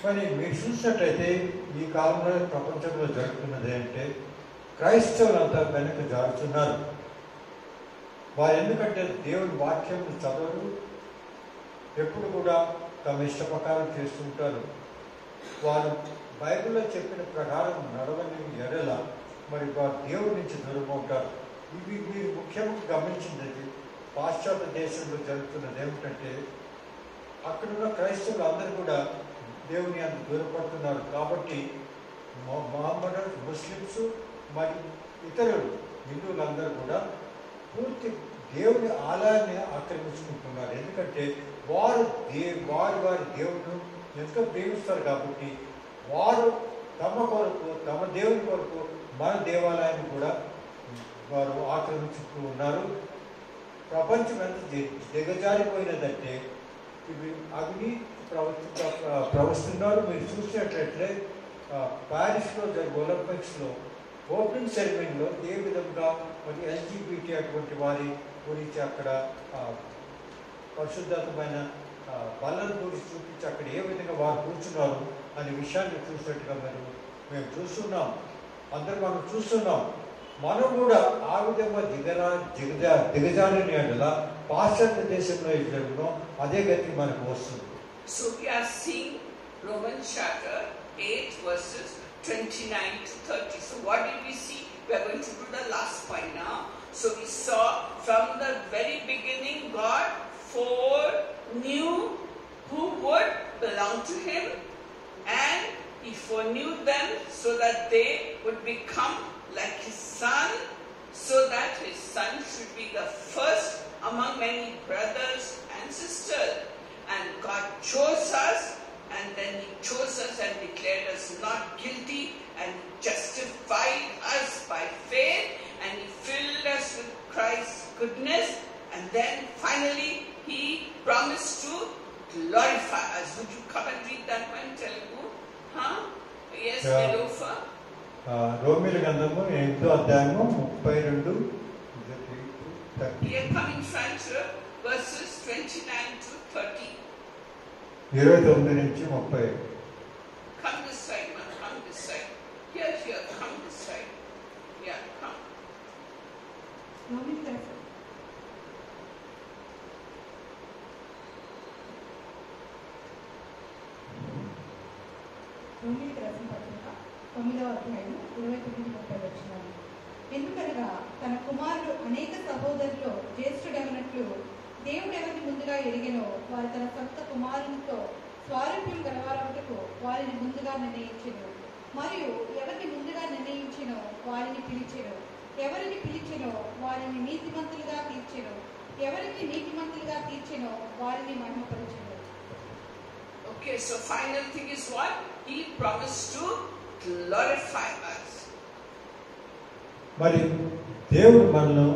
మరి మీరు చూసినట్లయితే ఈ కాలంలో ప్రపంచంలో జరుగుతున్నది అంటే క్రైస్తవులంతా వెనక జారుతున్నారు. వారు ఎందుకంటే దేవుని వాక్యం చదవరు, ఎప్పుడు కూడా తమ ఇష్ట ప్రకారం చేస్తుంటారు. వారు బైబిల్లో చెప్పిన ప్రకారం నడవని ఎడల మరి వారు దేవుడి నుంచి దూరం అవుతారు. ఇవి మీరు ముఖ్యంగా గమనించింది పాశ్చాత్య దేశంలో జరుగుతున్నది ఏమిటంటే అక్కడున్న క్రైస్తవులు అందరూ కూడా దేవుని అంత దూరపడుతున్నారు. కాబట్టి మహమ్మద్, ముస్లిమ్స్ మరియు ఇతరులు హిందువులందరూ కూడా పూర్తి దేవుని ఆలయాన్ని ఆక్రమించుకుంటున్నారు. ఎందుకంటే వారు వారి దేవుడు ఎంతో ప్రేమిస్తారు. కాబట్టి వారు తమ కొరకు, తమ దేవుని కొరకు మన దేవాలయాన్ని కూడా వారు ఆక్రమించుతూ ఉన్నారు. ప్రపంచం ఎంత దిగజారిపోయినదంటే ఇవి అవినీతి ప్రవర్తిస్తున్నారు. మీరు చూసినట్లయితే ప్యారిస్లో జరిగే ఒలింపిక్స్లో ఓపెనింగ్ సెరమనీలో ఏ విధంగా మరి ఎల్జీబీటీ అటువంటి వారి గురించి అక్కడ పరిశుద్ధమైన బలను గురించి చూపించి అక్కడ ఏ విధంగా వారు కూర్చున్నారు అనే విషయాన్ని చూసినట్టుగా మేము చూస్తున్నాం. అందరూ మనం చూస్తున్నాం. మనం కూడా ఆ విధంగా దిగజారిన ఎడల పాశ్చాత్య దేశంలో ఏం జరుగునో అదే గతి మనకు వస్తుంది. So we are seeing Romans chapter 8 verses 29 to 30. So what did we see? We are going to do the last point now. So we saw from the very beginning God foreknew who would belong to Him, and He foreknew them so that they would become like His Son, so that His Son should be the first among many brothers and sisters. And God chose us, and then He chose us and declared us not guilty, and justified us by faith, and He filled us with Christ's goodness, and then finally He promised to glorify us. Would you come and read that one, Telugu? Huh? Yes, Nilofa. రోమీయుల గ్రంథము 8వ అధ్యాయము 32. Here come in front, verses 29 to 30. 29 నుంచి 30. Come this side, man. Come this side. Here. Come this side. Yeah, come. రోమీయులకు రాసిన పత్రిక 9వ అధ్యాయం 29-30 వచనాలు. ఎందుకనగా తన కుమారుడు అనేక సహోదరుల్లో జ్యేష్ఠుడైనట్లు దేవుడు ఎవరిని ముందుగా ఎరిగెనో వారు తన సొంత కుమారునితో స్వారూప్యం గలవారొకటకు వారిని ముందుగా నిర్ణయించెను. మరియు ఎవరిని ముందుగా నిర్ణయించెనో వారిని పిలిచెను. ఎవరిని పిలిచెనో వారిని నీతిమంతులుగా తీర్చెను. ఎవరికి నీతిమంతులుగా తీర్చెనో వారిని మహిమపరచెను. Okay, so final thing is what? He promised to glorify us. మరి దేవుడు మనలో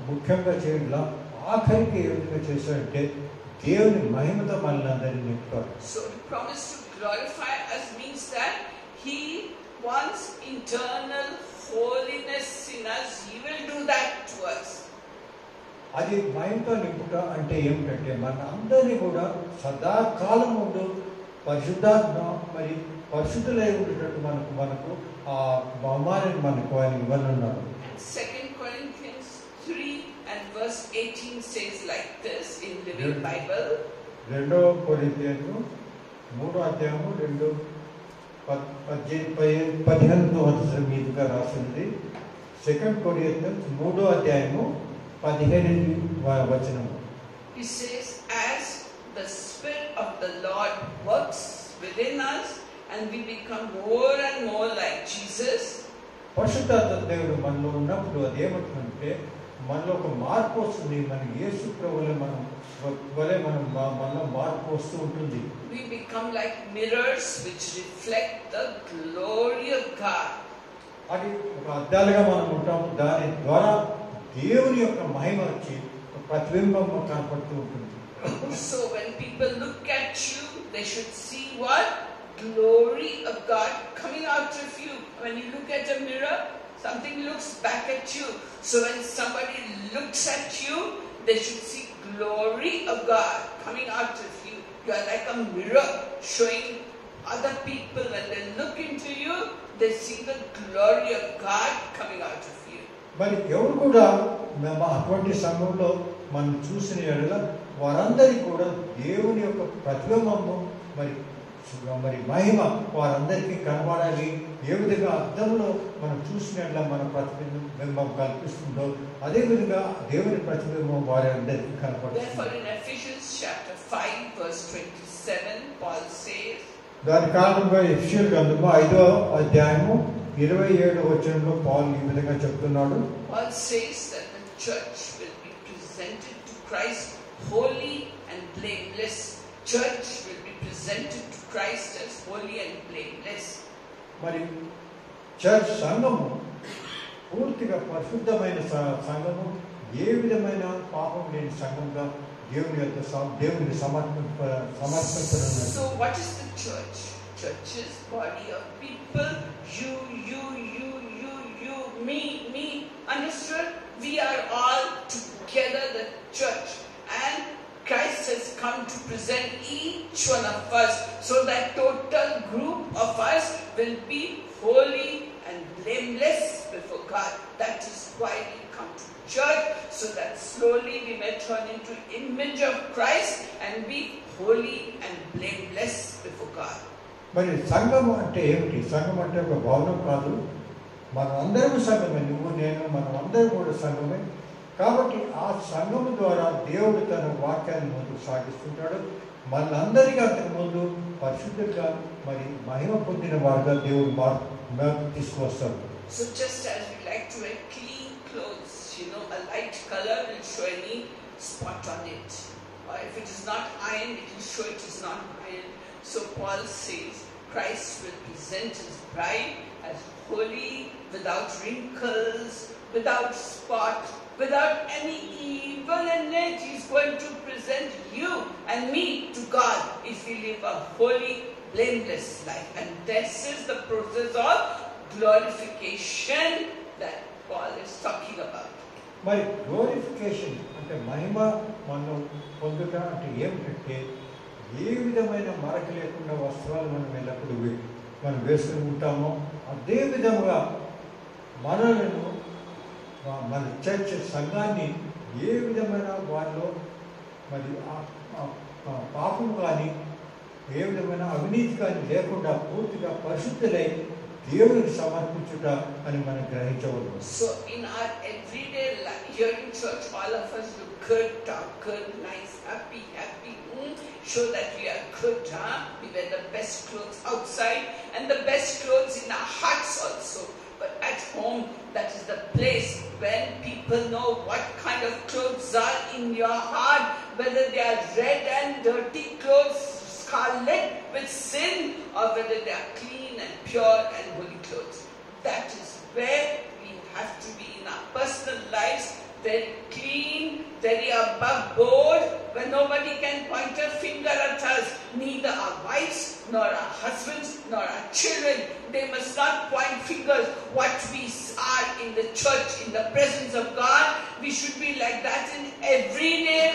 ముఖ్యంగా చేయడంలో ఆఖరికి ఏ విధంగా చేశాడంటే దేవుని మహిమతో మనల్ని అందరినీ నింపుతాడు. So the promise to glorify us means that He wants internal holiness in us. He will do that to us. అది మహిమతో నింపుట అంటే ఏమిటంటే మన అందరినీ కూడా సదాకాలం ముందు పరిశుద్ధాత్మ మరి పరిశుద్ధులై ఉండేటట్టు మనకు ఆ బహుమానాన్ని మనకు ఆయన ఇవ్వనున్నాడు. 2 Corinthians 3 and verse 18 says like this in Living Bible. 2 కొరింథీయులు 3వ అధ్యాయము 2:15 వచనం మీదుగా రాసింది. 2 కొరింథీయులు 3వ అధ్యాయము 15 వచనం. He says, as the Spirit of the Lord works within us and we become more and more like Jesus. పరిశుద్ధాత్మ దేవుడు మనలో ఉన్నప్పుడు అదేమంటుంటే మనలో ఒక మార్పు వస్తుంది. మన యేసు ప్రభువులో మనం మనలో మార్పు వస్తూ ఉంటుంది. We become like mirrors which reflect the glory of God. అది ఒక అద్దాలుగా మనం ఉంటాము. దాని ద్వారా దేవుని యొక్క మహిమ వచ్చి ఒక ప్రతిబింబం కనపడుతూ ఉంటుంది. So when people look at you, they should see what? Glory of God coming out of you. When you look at a mirror, something looks back at you. So when somebody looks at you, they should see glory of God coming out of you. You are like a mirror showing other people. When they look into you, they see the glory of God coming out of you. మరి ఎవరు కూడా అటువంటి సమయంలో మనం చూసిన ఎడల వారందరికీ కూడా దేవుని యొక్క ప్రతిబింబము మరి మహిమ వారందరికీ కనబడాలి. ఏ విధంగా అర్థంలో మనం చూసినట్ల మన ప్రతిబింబం కల్పిస్తుందో అదే విధంగా దేవుని ప్రతిబింబం వారందరికీ కనపడుతుంది. Therefore in Ephesians chapter 5 verse 27 Paul says, దాని కారణంగా ఎఫెసీయుల గ్రంథము 5వ అధ్యాయము 27వ వచనంలో పౌలు ఈ విధంగా చెప్తున్నాడు. Paul says that the church will be presented to Christ holy and blameless. Church will be presented to Christ as holy and blameless. మరి చర్చ్ సంఘము పూర్తిగా పరిశుద్ధమైన సంఘము, ఏ విధమైన పాపం లేని సంఘంగా దేవునికి సమర్పించడం. So what is the church? Church is body of people. You, me. Understood? We are all together the church. And Christ has come to present each one of us so that total group of us will be holy and blameless before God. That is why we come to church, so that slowly we may turn into image of Christ and be holy and blameless before God. మరి సంఘం అంటే ఏమిటి? సంఘం అంటే ఒక భవనం కాదు. మనం అందరం సంఘమే. నువ్వు నేను మనం అందరం కూడా సంఘమే. కాబట్టి ఆ సంఘము ద్వారా దేవుడు తన వాక్యాన్ని ముందుకు సాగిస్తుంటాడు. మనందరికీ అంతకుముందు పరిశుద్ధంగా మరి మహిమ పొందిన వారుగా దేవుడు తీసుకువస్తాడు. So just as we like to wear clean clothes, a light color will show any spot on it. Or if it is not ironed, it will show it is not ironed. So Paul says Christ will present his bride as holy, without wrinkles, without spot, without any evil in it. He's going to present you and me to God if we live a holy, blameless life. And this is the process of glorification that Paul is talking about. మరి glorification అంటే మహిమ మనం పొందుట అంటే ఏమిటంటే ఏ విధమైన మరక లేకుండా వస్త్రాలు మనం ఎల్లప్పుడూ మనం వేసుకుని ఉంటామో అదే విధంగా మనలను మన చర్చ్ సంఘాన్ని ఏ విధమైన వారిలో మరి పాపం కానీ ఏ విధమైన అవినీతి కానీ లేకుండా పూర్తిగా పరిశుద్ధులై దేవునికి సమర్పించుట అని మనం గ్రహించవద్దు. So in our everyday life here in church, all of us look good, talk good, nice, happy, show that we are good. We wear the best clothes outside and the best clothes in our hearts also. But at home, that is the place when people know what kind of clothes are in your heart, whether they are red and dirty clothes, scarlet with sin, or whether they are clean and pure and holy clothes. That is where we have to be in our personal lives, very clean, very above board, when nobody can point a finger at us, neither our wives, nor our husbands, nor our children. They must not point fingers. What we are in the church, in the presence of God, we should be like that in everyday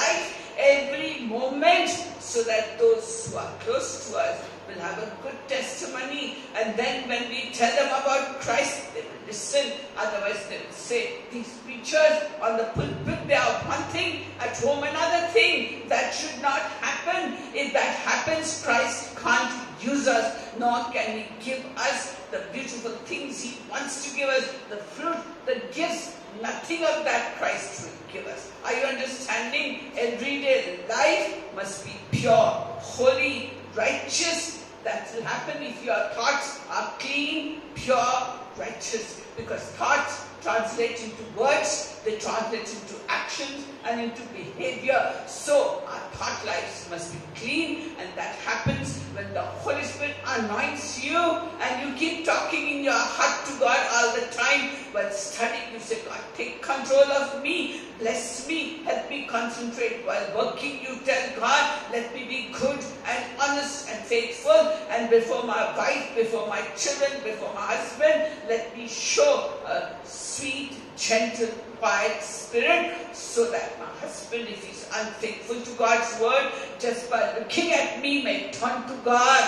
life, every moment, so that those who are close to us will have a good testimony. And then when we tell them about Christ, they will listen. Otherwise they will say, these preachers on the pulpit, they are one thing, at home another thing. That should not happen. If that happens, Christ can't use us, nor can he give us the beautiful things he wants to give us, the fruit, the gifts. Nothing of that Christ will give us. Are you understanding? Everyday life must be pure, holy, righteous. That will happen if your thoughts are clean, pure, righteous. Because thoughts translate into words, they translate into actions and into behavior. So our thought lives must be clean, and that happens when the Holy Spirit anoints you and you keep talking in your heart to God all the time. While studying, you say, God, take control of me, bless me, help me concentrate. While working, you tell God, let me be good and honest and faithful, and before my wife, before my children, before my husband, let me show a sweet, gentle, quiet spirit, so that my husband, if he's unfaithful to God's word, just by looking at me, may turn to God.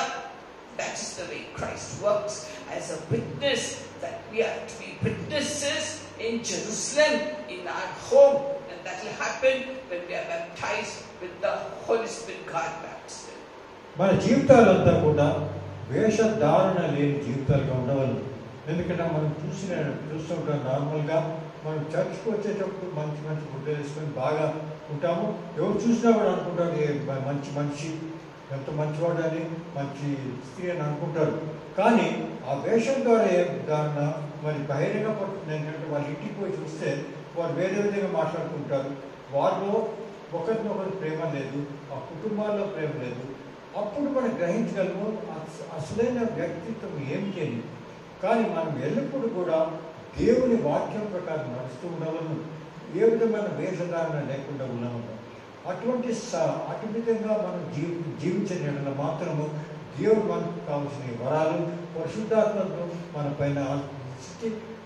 That is the way Christ works as a witness, that we are to be witnesses in Jerusalem, in our home, and that will happen when we are baptized with the Holy Spirit, God baptism. మన జీవితాలంతా కూడా వేషధారణ లేని జీవితాలుగా ఉండవాలి. ఎందుకంటే మనం చూస్తుంటాం నార్మల్గా మనం చర్చ్కి వచ్చేటప్పుడు మంచి మంచి గుడ్డలు వేసుకొని బాగా ఉంటాము. ఎవరు చూసినా కూడా అనుకుంటారు మంచి మనిషి, ఎంత మంచివాడు అని, మంచి స్త్రీ అని అనుకుంటారు. కానీ ఆ వేషం ద్వారా మరి బహిరంగ పడుతుంది ఏంటంటే వాళ్ళు ఇంటికి పోయి చూస్తే వారు వేరే విధంగా మాట్లాడుకుంటారు. వారిలో ఒకరినొకరు ప్రేమ లేదు, ఆ కుటుంబాల్లో ప్రేమ లేదు. అప్పుడు మనం గ్రహించగలము అసలైన వ్యక్తిత్వం ఏమిటి అని. కానీ మనం ఎల్లప్పుడూ కూడా దేవుని వాక్యం ప్రకారం నడుస్తూ ఉండవలను, ఏ విధమైన వేషధారణ లేకుండా ఉన్నాము. అటు విధంగా మనం జీవించిన ఎడల మాత్రము దేవుడు మనకు కావాల్సిన వరాలు, పరిశుద్ధాత్మను మన పైన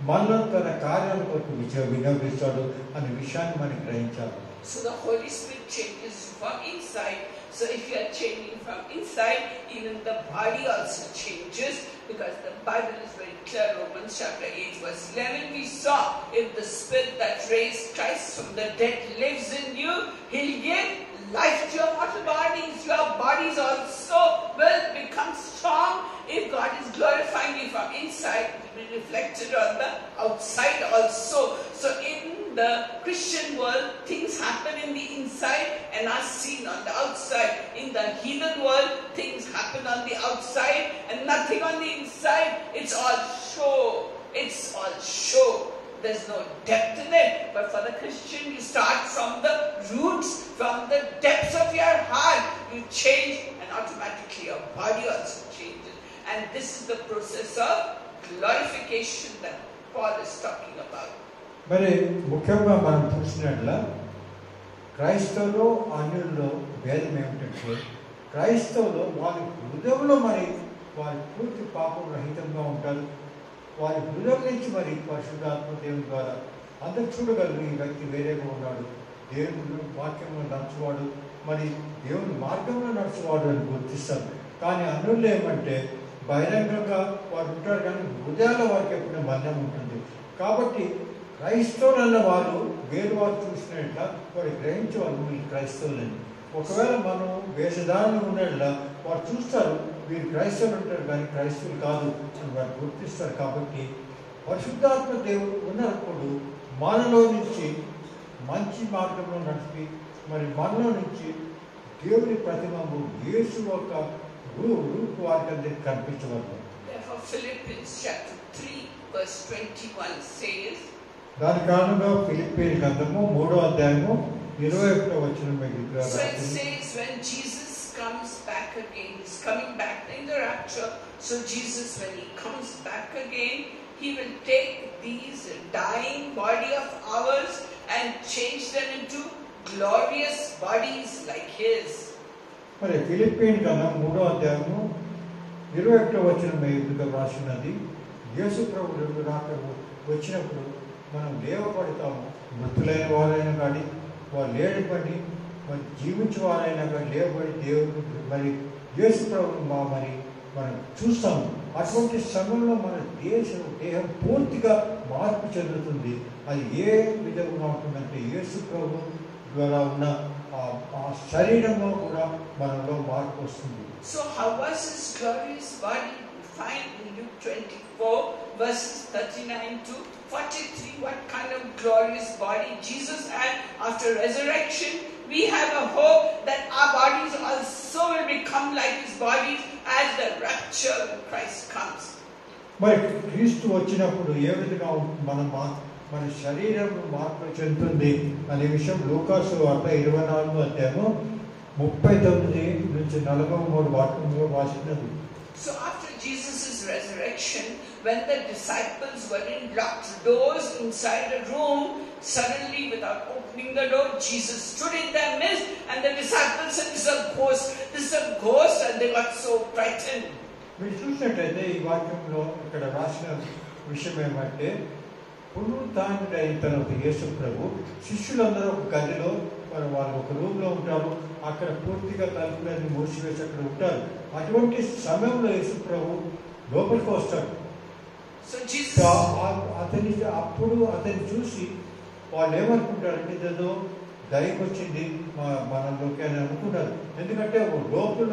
మనలో తన కార్యాల కొరకు వినియోగిస్తాడు అనే విషయాన్ని మనం గ్రహించాలి. So the Holy Spirit changes from inside. So if you are changing from inside, even the body also changes, because the Bible is very clear. Romans chapter 8 verse 11, we saw, if the Spirit that raised Christ from the dead lives in you, He'll give life to your mortal bodies. Your bodies also will become strong. If God is glorifying you from inside, it will be reflected on the outside also. So in the Christian world, things happen in the inside and are seen on the outside. In the heathen world, things happen on the outside and nothing on the inside. It's all show. It's all show. There's no depth in it. But for the Christian, you start from the roots, from the depths of your heart. You change, and automatically your body also changes. And this is the process of glorification that Paul is talking about. మరి ముఖ్యంగా మనం చూసినట్ల క్రైస్తవులు అన్యుల్లో భేదం ఏమిటంటే, క్రైస్తవులు వారి హృదయంలో మరి వారి పూర్తి పాపం రహితంగా ఉంటారు. వారి హృదయం నుంచి మరి పరిశుద్ధాత్మ దేవుని ద్వారా అందరూ చూడగలరు, ఈ వ్యక్తి వేరేగా ఉన్నాడు, దేవుని వాక్యంలో నడుచువాడు, మరి దేవుని మార్గంలో నడుచువాడు అని గుర్తిస్తారు. కానీ అన్యుల్లో ఏమంటే బహిరంగంగా వారు ఉంటారు, కానీ హృదయాల్లో వారికి ఎప్పుడైనా మరణం ఉంటుంది. కాబట్టి క్రైస్తవులన్న వారు వేరు వారు చూసినట్ల వారు గ్రహించేవారు వీళ్ళు క్రైస్తవులని. ఒకవేళ మనం వేషధారణ ఉన్నట్ల వారు చూస్తారు, వీరు క్రైస్తవులు ఉంటారు కానీ క్రైస్తవులు కాదు అని వారు గుర్తిస్తారు. కాబట్టి పరిశుద్ధాత్మ దేవుడు ఉన్నప్పుడు మనలో నుంచి మంచి మార్గంలో నడిపి మరి మనలో నుంచి దేవుని ప్రతిమము యేసు యొక్క రూపు వారికి అందరికి కనిపించవద్దు. Philippians chapter 3 verse 21 says, దాని కారణంగా ఫిలిప్పీయుల గ్రంథము 3వ అధ్యాయము 21వ వచనం మీద so it says, when Jesus comes back again, he's coming back in the rapture. So Jesus, when he comes back again, he will take these dying body of ours and change them into glorious bodies like his. మరి ఫిలిప్పీయుల గ్రంథం 3వ అధ్యాయము 21వ వచనం మీద రాసినది, యేసు ప్రభు రెండు రాకలు వచ్చినప్పుడు మనం లేవపడతాము. మృతులైన వారైనా కానీ వారు లేడబడి మరి జీవించే వారైనా కానీ లేవబడి దేవుడు మరి యేసు ప్రభువు మరి మనం చూస్తాము. అటువంటి సమయంలో మన దేహం పూర్తిగా మార్పు చెందుతుంది. అది ఏ విధంగా ఉంటుందంటే యేసు ప్రభు ద్వారా ఉన్న ఆ శరీరంలో కూడా మనలో మార్పు వస్తుంది. So how was his glorious body? We find in Luke 24 verses 39 to 43 what kind of glorious body Jesus had after resurrection. We have a hope that our bodies also will become like his bodies at the rapture when Christ comes. మరి క్రీస్తు వచ్చినప్పుడు ఏ విధంగా మన శరీరం మార్పు చెందుతుంది అనే విషయం లూకాసు వార్త 24వ అధ్యాయము 39 నుంచి 43 వాక్యంలో రాసినది. So after Jesus' resurrection, when the disciples were in locked doors inside a room, suddenly without opening the door, Jesus stood in their midst and the disciples said, "This is a ghost, this is a ghost," and they got so frightened. మీరు చూసినట్టయితే ఈ వాక్యంలో ఇక్కడ రాసిన విషయం ఏమంటే, పునరుత్థానుడు అయిన తర్వాత యేసు ప్రభు శిష్యులందరూ ఒక గదిలో వాళ్ళు ఒక రూమ్లో ఉంటారు. అక్కడ పూర్తిగా తలుపులన్నీ మూసివేసి అక్కడ ఉంటారు. అటువంటి సమయంలో యేసు ప్రభు లోపలికి వస్తాడు. అప్పుడు అతన్ని చూసి వాళ్ళు ఏమనుకుంటారంటే ఏదో దైవం వచ్చింది మనలోకి అని అనుకుంటారు. ఎందుకంటే లోపల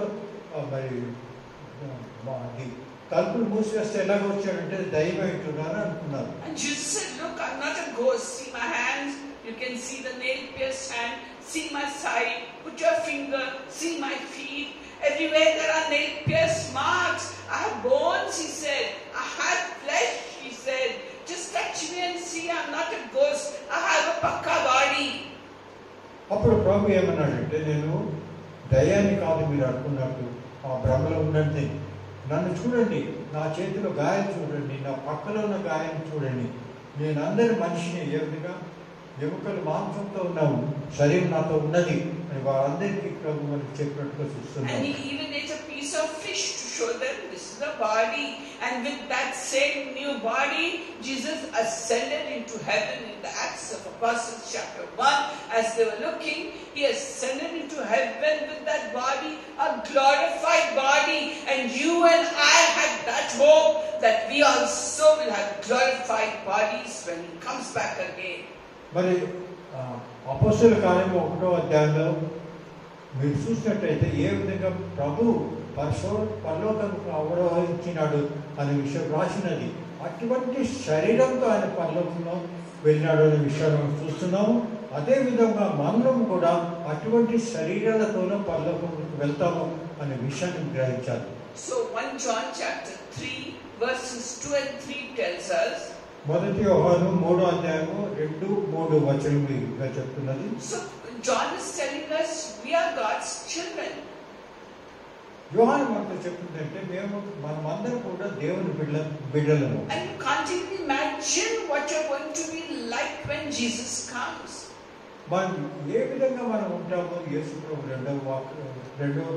మరి తలుపులు మూసివేస్తే ఎలాగ వచ్చాడంటే దైవం అంటున్నారు అనుకున్నారు. And Jesus said, "Look, I'm not a ghost. See my hands. You can see the nail-pierced hand. See my side. Put your finger. See my feet. Everywhere there are nail-pierced marks. I have bones," he said. "I have flesh," he said. "Just touch me and see. I'm not a ghost. I have a pakka body." అప్పుడు ప్రభు ఏమన్నాడంటే, నేను దయ్యాన్ని కాదు మీరు అనుకున్నట్టు, ఆ భ్రమలో ఉండండి. నన్ను చూడండి, నా చేతిలో గాయం చూడండి, నా పక్కలో ఉన్న గాయం చూడండి. నేను అందరి మనిషిని ఏ విధంగా ఎముకలు మాంసంతో ఉన్నాము, శరీరం నాతో ఉన్నది అని వారందరికీ ప్రభు మనకి చెప్పినట్టుగా చూస్తున్నాం. And he even ate a piece of fish to show them this is the body. And with that same new body, Jesus ascended into heaven in the Acts of Apostles chapter 1. As they were looking, he ascended into heaven with that body, a glorified body. And you and I had that hope that we also will have glorified bodies when he comes back again. మరి అపోస్తలుల కార్యం 1వ అధ్యాయంలో మీరు చూసినట్టయితే ఏ విధంగా ప్రభు పరలోకంకు అవరోహించినాడు అనే విషయం రాసినది. అటువంటి శరీరంతో ఆయన పరలోకంలో వెళ్ళినాడు అనే విషయాన్ని మనం చూస్తున్నాము. అదేవిధంగా మనం కూడా అటువంటి శరీరాలతోనే పరలోకంలోకి వెళ్తాము అనే విషయాన్ని గ్రహించాలి. So 1 John chapter 3 verses 2 and 3 tells us, మొదటి యోహాను 3వ అధ్యాయము 2-3 వచనములుగా చెప్తున్నది. So John is telling us we are God's children. యోహాను మనకు చెప్తుందంటే మనమందరం కూడా దేవుని బిడ్డలము. And you can't even imagine what you're going to be like when Jesus comes. మనం ఏ విధంగా మనం ఉంటామో యేసు ప్రభు రెండవ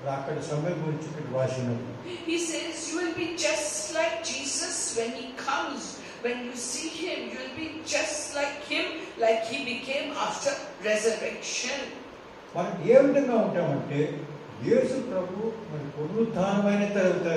రాకడ సమయం గురించి ఇక్కడ రాసినది. He says you will be just like Jesus when he comes. When you see him, you will be just like him, like he became after resurrection. మనం ఏ విధంగా ఉంటామంటే యేసు ప్రభు మరి పునరుత్థానమైన తర్వాత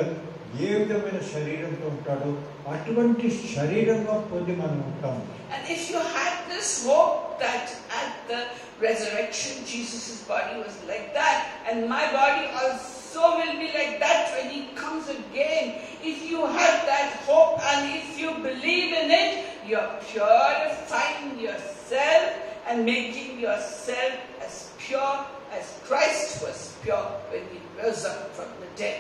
ఏ విధమైన శరీరంతో ఉంటాడో అటువంటి శరీరంగా పొంది మనం ఉంటాము. And if you had this hope that at the resurrection Jesus' body was like that and my body also will be like that when he comes again, if you have that hope and if you believe in it, you are purifying yourself and making yourself as pure as Christ was pure when he rose up from the dead.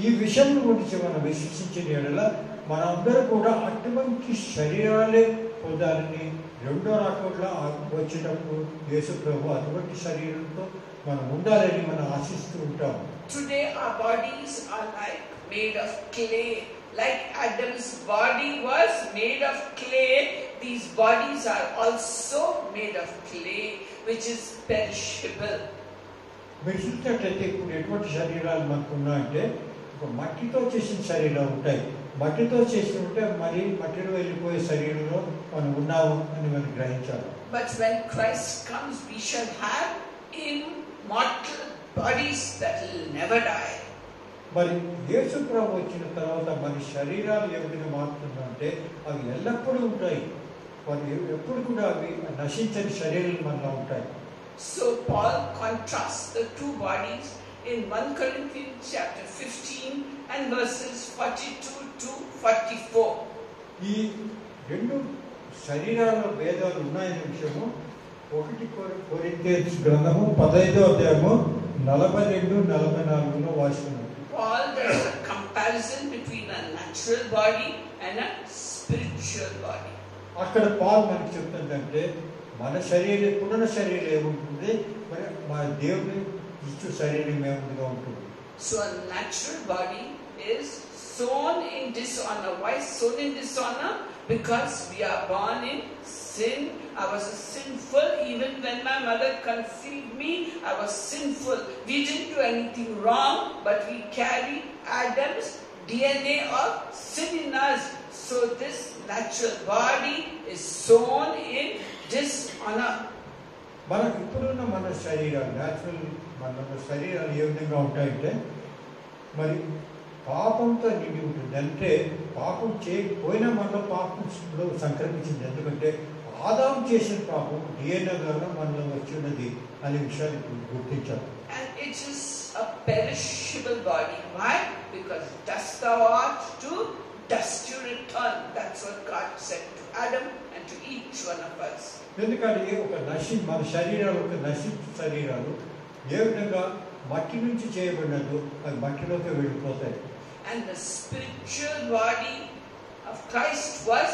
ఈ విషయం గురించి మనం విశ్వసించిన యెడల మనందరూ కూడా అటువంటి శరీరాలే పొందాలని రెండో రాకడలో వచ్చేటప్పుడు యేసు ప్రభు అటువంటి శరీరంతో మనం ఉండాలని మనం ఆశిస్తూ ఉంటాం. Today our bodies are like made of clay. Like Adam's body was made of clay, these bodies are also made of clay, which is perishable. మీరు చూసినట్లయితే ఇప్పుడు ఎటువంటి శరీరాలు మనకు ఉన్నాయంటే ఒక మట్టితో చేసిన శరీరాలు ఉంటాయి. మట్టితో చేసి ఉంటే మరి మట్టిలో వెళ్ళిపోయే శరీరంలో మనం ఉన్నాము అని మనం గ్రహించాలి. But when Christ comes, we shall have immortal bodies that will never die. మరి యేసు ప్రభు వచ్చిన తర్వాత మన శరీరాలు ఏ విధంగా మారుతుందంటే అవి ఎల్లప్పుడూ ఉంటాయి. మరి ఎప్పుడు కూడా అవి నశించని శరీరాలు మనలో ఉంటాయి. So Paul contrasts the two bodies in 1 Corinthians chapter 15 and verses 42 to 44. ఈ రెండు శరీరాల భేదాలు ఉన్నాయనే విషయము 1 కొరింథీయుల గ్రంథము 15వ అధ్యాయము 42-44లో వాసిస్తున్నాం. Paul does a comparison between a natural body and a spiritual body. అక్కడ పాల్ మనకి చెప్తుందంటే మన శరీరం పునః శరీరం ఏముంటుంది, మరి మన దేవుని ఇచ్చు శరీరం ఏముందిగా ఉంటుంది. So a natural body is sown in dishonor. Why sown in dishonor? Because we are born in sin. I was sinful. Even when my mother conceived me, I was sinful. We didn't do anything wrong, but we carry Adam's DNA of sin in us. So this natural body is sown in dishonor. మనకు ఇప్పుడున్న మన శరీరాలు natural మన శరీరాలు ఏ విధంగా ఉంటాయంటే మరి పాపంతో నిండి ఉంటుంది. అంటే పాపం చేయకపోయినా మనలో పాపం సంక్రమించింది. ఎందుకంటే ఆదాం చేసిన పాపం DNA ద్వారా మనలో వచ్చి ఉన్నది అనే విషయాన్ని గుర్తించాలి. And it is a perishable body. Why? Because dust thou art, to dust you return. That's what God said to Adam and to each one of us. ఎందుకంటే మన శరీరాలు ఒక నశించు శరీరాలు ఏ విధంగా మట్టి నుంచి చేయబడినదో అది మట్టిలోకి వెళ్ళిపోతాయి. And the spiritual body of Christ was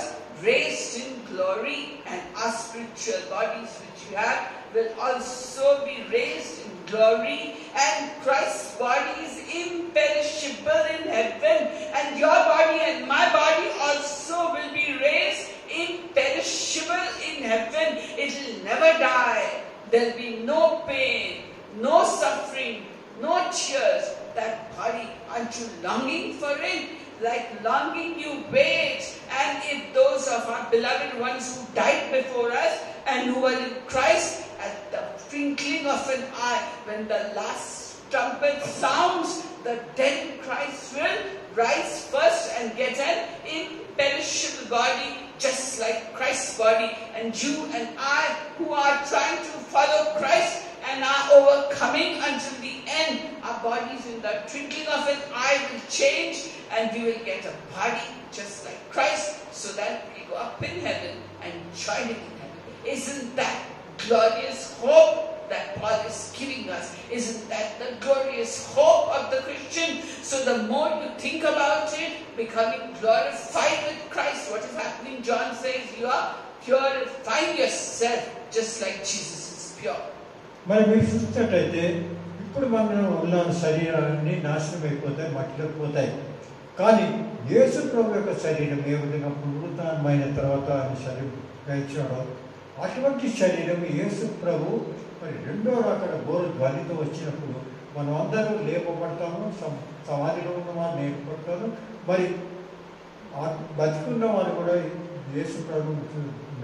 raised in glory, and our spiritual bodies which you have will also be raised in glory, and Christ's body is imperishable in heaven, and your body and my body also will be raised imperishable in heaven. It will never die. There will be no pain, no suffering, no tears. That body, aren't you longing for it? Like longing you wait. And if those of our beloved ones who died before us and who were in Christ, at the twinkling of an eye, when the last trumpet sounds, the dead Christ will rise first and get an imperishable body, just like Christ's body. And you and I, who are trying to follow Christ and are overcoming until the end, our bodies in the twinkling of an eye will change, and we will get a body just like Christ, so that we go up in heaven and join him in heaven. Isn't that glorious hope that Paul is giving us? Isn't that the glorious hope of the Christian? So the more you think about it, becoming glorified with Christ, what is happening? John says you are purifying yourself just like Jesus is pure. మరి మీరు చూసినట్టయితే ఇప్పుడు మనం ఉన్న శరీరాలన్నీ నాశనం అయిపోతాయి, మట్టిలోకి పోతాయి. కానీ యేసు ప్రభు యొక్క శరీరం ఏ విధంగా పునరుత్థానమైన తర్వాత ఆయన శరీరం ఇచ్చినాడో అటువంటి శరీరం యేసు ప్రభు మరి రెండో రాకడ బోరు ధ్వనితో వచ్చినప్పుడు మనం అందరూ లేపబడతాము, సమాధిలో ఉన్న వారు లేపబడతారు, మరి బతికున్న వారు కూడా యేసు ప్రభు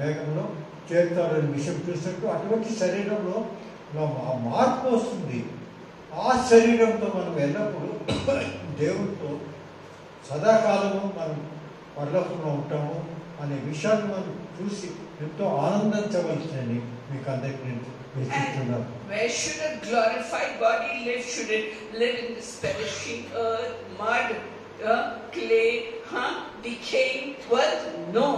మేఘంలో చేరుతారని విషయం చూసినట్టు అటువంటి శరీరంలో ఆ మార్పు వస్తుంది. ఆ శరీరంతో మనం ఎల్లప్పుడూ దేవుడితో సదాకాలము మనం పరలోకంలో ఉంటాము అనే విషయాన్ని మనం చూసి ఎంతో ఆనందించవలసిందని మీకు అందరికీ నేను చెప్తున్నాను. Where should a glorified body live? Should it live in this perishing earth, mud, clay, decaying world? No.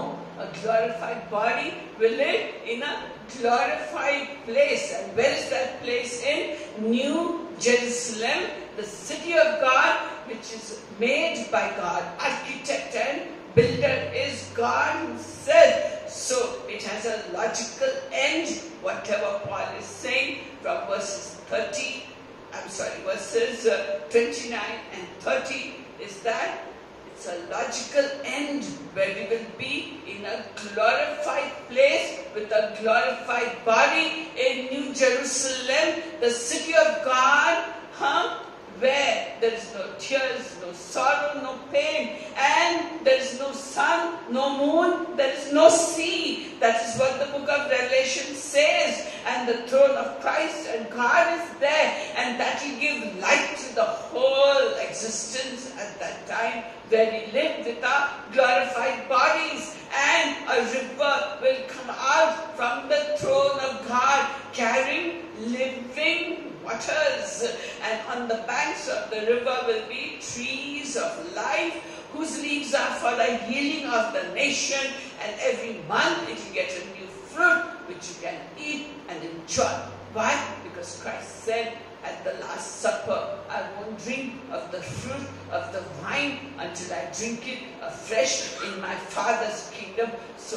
A glorified body will live in a glorified place. And where is that place? In New Jerusalem, the city of God, which is made by God. Architect and builder is God himself. So it has a logical end. Whatever Paul is saying from verses 29 and 30 is that it's a logical end where we will be in a glorified place with a glorified body in New Jerusalem, the city of God, where there is no tears, no sorrow, no pain, and there is no sun, no moon, there is no sea. That is what the book of Revelation says. And the throne of Christ and God is there, and that will give light to the whole existence at that time, where we live with our glorified bodies. And a river will come out from the throne of God carrying living waters, and on the banks of the river will be trees of life whose leaves are for the healing of the nation, and every month it will get a new fruit which you can eat and enjoy. Why? Because Christ said at the Last Supper, I won't drink of the fruit of the vine until I drink it afresh in my Father's kingdom. So,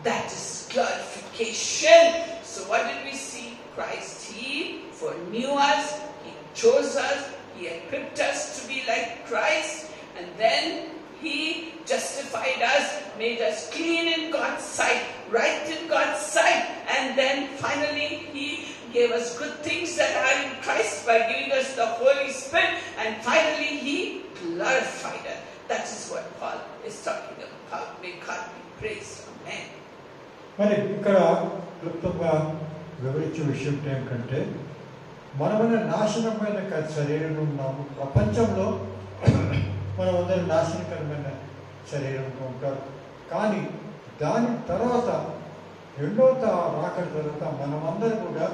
that is glorification. So what did we see? Christ, He foreknew us, He chose us, He equipped us to be like Christ, and then He justified us, made us clean in God's sight, right in God's sight, and then finally He gave us good things that are in Christ by giving us the Holy Spirit, and finally He glorified us. That is what Paul is talking about. May God be praised. Amen. మరి ఇక్కడ క్లుప్తంగా వివరించే విషయం ఏమిటంటే మనమైన నాశనమైన శరీరంలో ఉన్నాము. ప్రపంచంలో మనమందరం నాశనకరమైన శరీరంలో ఉంటారు. కానీ దాని తర్వాత రెండవ రాకడ తర్వాత మనమందరం కూడా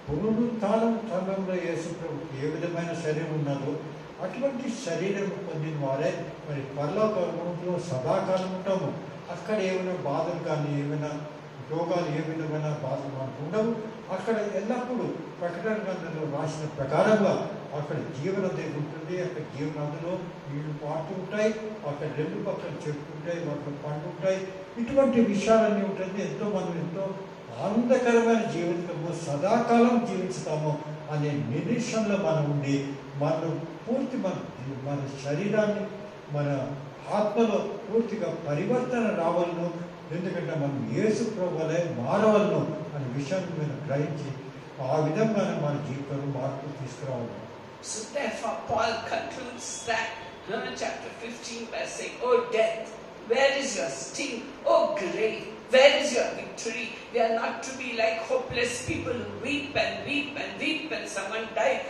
పునరుత్థానం సమయంలో యేసు ప్రభువుకి ఏ విధమైన శరీరం ఉన్నదో అటువంటి శరీరం పొందిన వారే మరి పరలోకంలో సదాకాలం ఉంటాము. అక్కడ ఏమైనా బాధలు కానీ ఏమైనా రోగాలు ఏ విధమైన బాధలు మనకు ఉండవు. అక్కడ ఎల్లప్పుడూ ప్రకటన గ్రంథంలో రాసిన ప్రకారంగా అక్కడ జీవనది ఉంటుంది. అక్కడ జీవనదిలో నీళ్లు పాటు ఉంటాయి. అక్కడ రెండు పక్కన చెట్లు ఉంటాయి, వాటిలో పండు ఉంటాయి. ఇటువంటి విషయాలన్నీ ఉంటుంది. ఎంతో మనం ఎంతో ఆనందకరమైన జీవితము సదాకాలం జీవిస్తాము అనే నిరీక్షణలో మనం ఉండి మనం పూర్తి మన శరీరాన్ని మన ఆత్మలో పూర్తిగా పరివర్తన రావాలను. ఎందుకంటే మనం యేసు ప్రభువలే మారవలను అనే విషయాన్ని మనం గ్రహించి ఆ విధంగానే మన జీవితంలో మార్పు తీసుకురావాలి. So therefore Paul concludes that chapter 15 by saying, "O death, where is your sting? O grave, where is your victory?" We are not to be like hopeless people who weep and weep and weep when someone dies.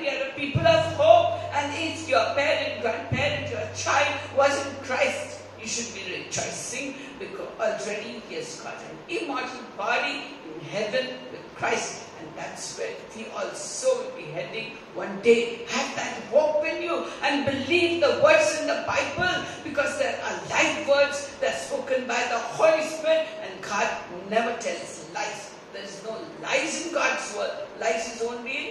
We are a people of hope. And if your parent, grandparent, your child was in Christ, you should be rejoicing because already he has got an immortal body in heaven with Christ. And that's where we also will be heading one day. Have that hope in you and believe the words in the Bible, because there are life words that are spoken by the Holy Spirit, and God never tells lies. There is no lies in God's word. Lies is only in